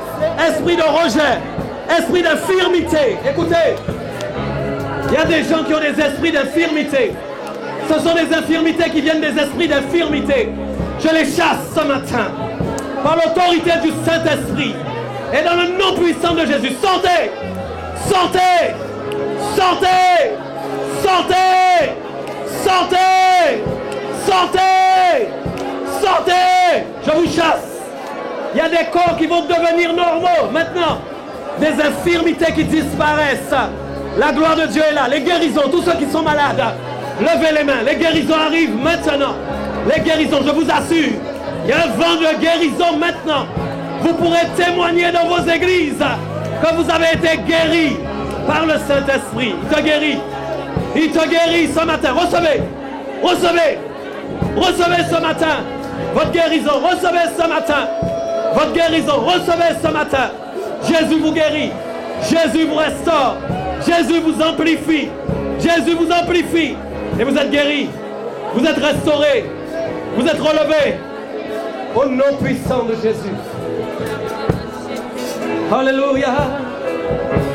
esprit de rejet, esprit d'infirmité. Écoutez, il y a des gens qui ont des esprits d'infirmité. Ce sont des infirmités qui viennent des esprits d'infirmité. Je les chasse ce matin par l'autorité du Saint-Esprit. Et dans le nom puissant de Jésus, sortez, sortez, sortez, sortez, sortez, sortez, sortez. Je vous chasse. Il y a des corps qui vont devenir normaux maintenant. Des infirmités qui disparaissent. La gloire de Dieu est là. Les guérisons, tous ceux qui sont malades, levez les mains. Les guérisons arrivent maintenant. Les guérisons, je vous assure. Il y a un vent de guérison maintenant. Vous pourrez témoigner dans vos églises que vous avez été guéris par le Saint-Esprit. Il te guérit. Il te guérit ce matin. Recevez. Recevez. Recevez ce matin votre guérison. Recevez ce matin votre guérison. Recevez ce matin. Jésus vous guérit. Jésus vous restaure. Jésus vous amplifie. Jésus vous amplifie. Et vous êtes guéris. Vous êtes restaurés. Vous êtes relevés. Au nom puissant de Jésus. Alléluia.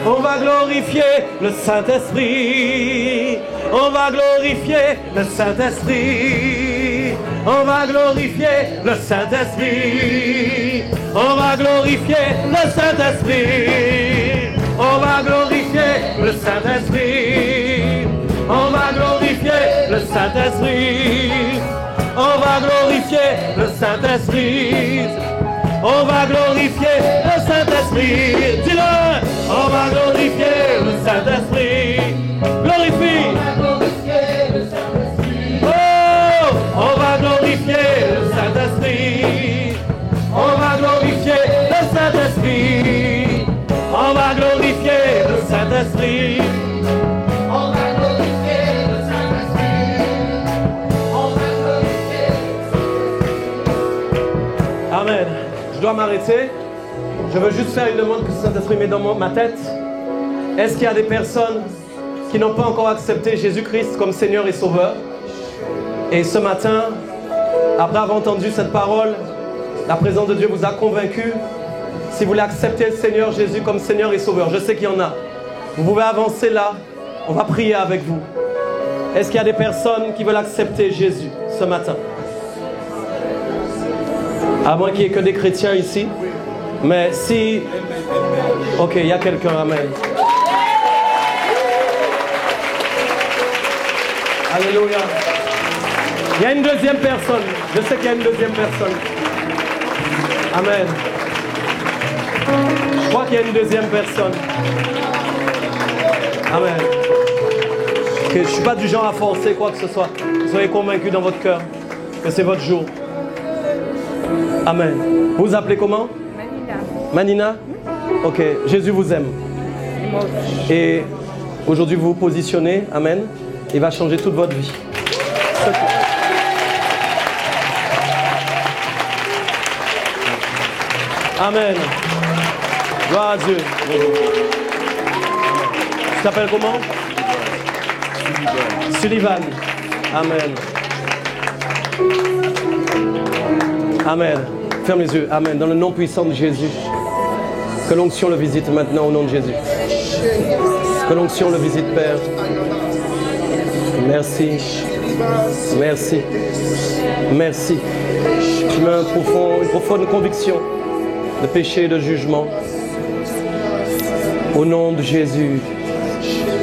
On va glorifier le Saint-Esprit. On va glorifier le Saint-Esprit. On va glorifier le Saint-Esprit. On va glorifier le Saint-Esprit. On va glorifier le Saint-Esprit. On va glorifier le Saint-Esprit. On va glorifier le Saint-Esprit. On va glorifier le Saint-Esprit. Dis-le. On va glorifier le Saint-Esprit. Glorifie. Oh, on va glorifier le Saint-Esprit. Amen. Je dois m'arrêter. Je veux juste faire une demande que le Saint-Esprit met dans ma tête. Est-ce qu'il y a des personnes qui n'ont pas encore accepté Jésus-Christ comme Seigneur et Sauveur? Et ce matin, après avoir entendu cette parole, la présence de Dieu vous a convaincu. Si vous voulez accepter le Seigneur Jésus comme Seigneur et Sauveur, je sais qu'il y en a. Vous pouvez avancer là. On va prier avec vous. Est-ce qu'il y a des personnes qui veulent accepter Jésus ce matin? À moins qu'il n'y ait que des chrétiens ici. Mais si... Ok, il y a quelqu'un, amen. Alléluia. Il y a une deuxième personne. Je sais qu'il y a une deuxième personne. Amen. Je crois qu'il y a une deuxième personne. Amen. Que je ne suis pas du genre à forcer quoi que ce soit. Soyez convaincus dans votre cœur que c'est votre jour. Amen. Vous vous appelez comment? Manina. Ok. Jésus vous aime. Et aujourd'hui vous vous positionnez. Amen. Il va changer toute votre vie. Amen. Gloire à Dieu. Tu t'appelles comment? Sullivan. Amen. Amen. Ferme les yeux. Amen. Dans le nom puissant de Jésus. Que l'onction le visite maintenant au nom de Jésus. Que l'onction le visite, Père. Merci. Merci. Merci. Tu mets une profonde conviction de péché et de jugement. Au nom de Jésus.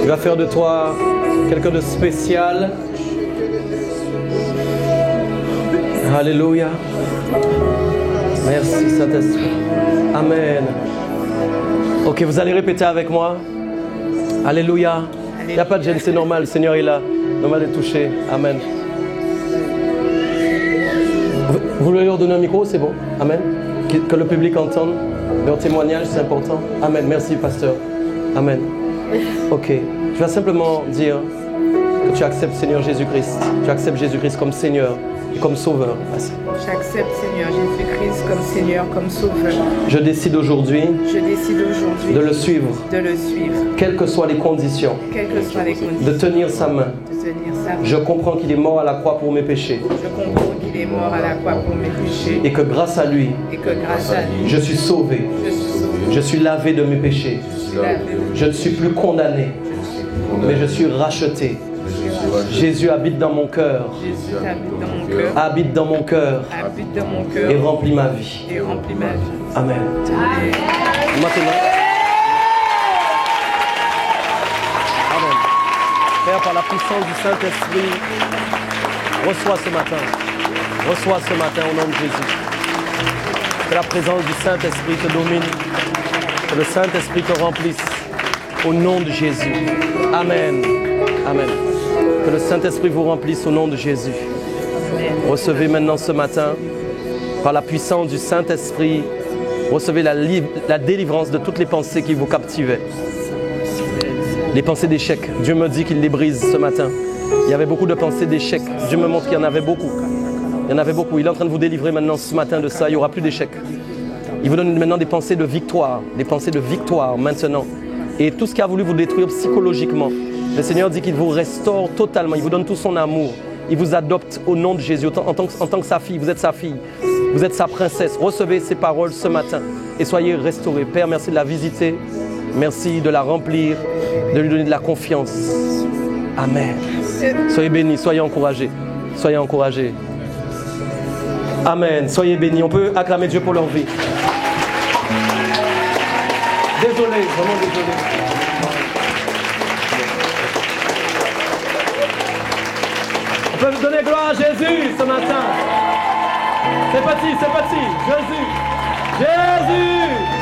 Il va faire de toi quelqu'un de spécial. Alléluia. Merci Saint-Esprit. Amen. Ok, vous allez répéter avec moi. Alléluia. Il n'y a pas de gêne, c'est normal. Le Seigneur est là. Normal de toucher. Amen. Vous voulez leur donner un micro, c'est bon. Amen. Que le public entende. Leur témoignage, c'est important. Amen. Merci, pasteur. Amen. Ok. Je vais simplement dire que tu acceptes Seigneur Jésus-Christ. Tu acceptes Jésus-Christ comme Seigneur et comme Sauveur. Merci.
J'accepte Seigneur Jésus-Christ comme Seigneur, comme Sauveur.
Je décide aujourd'hui de le suivre. Quelles que soient les conditions. De tenir sa main. Je comprends qu'il est mort à la croix pour mes péchés. Et que grâce à lui, je suis sauvé. Je suis lavé de mes péchés. Je ne suis plus condamné, mais je suis racheté. Jésus habite dans mon cœur. Habite dans mon cœur. Et remplit ma vie. Amen. Maintenant. Amen. Père, par la puissance du Saint-Esprit, reçois ce matin. Reçois ce matin au nom de Jésus. Que la présence du Saint-Esprit te domine. Que le Saint-Esprit te remplisse. Au nom de Jésus. Amen. Amen. Que le Saint-Esprit vous remplisse au nom de Jésus. Recevez maintenant ce matin, par la puissance du Saint-Esprit, recevez la délivrance de toutes les pensées qui vous captivaient. Les pensées d'échec. Dieu me dit qu'il les brise ce matin. Il y avait beaucoup de pensées d'échec. Dieu me montre qu'il y en avait beaucoup. Il y en avait beaucoup. Il est en train de vous délivrer maintenant ce matin de ça. Il n'y aura plus d'échec. Il vous donne maintenant des pensées de victoire. Des pensées de victoire maintenant. Et tout ce qui a voulu vous détruire psychologiquement, le Seigneur dit qu'il vous restaure totalement. Il vous donne tout son amour. Il vous adopte au nom de Jésus en tant que sa fille. Vous êtes sa fille. Vous êtes sa princesse. Recevez ces paroles ce matin et soyez restaurés. Père, merci de la visiter. Merci de la remplir, de lui donner de la confiance. Amen. Soyez bénis, soyez encouragés. Soyez encouragés. Amen. Soyez bénis. On peut acclamer Dieu pour leur vie. Désolé, vraiment désolé. On peut vous donner gloire à Jésus ce matin. C'est parti, c'est parti. Jésus. Jésus.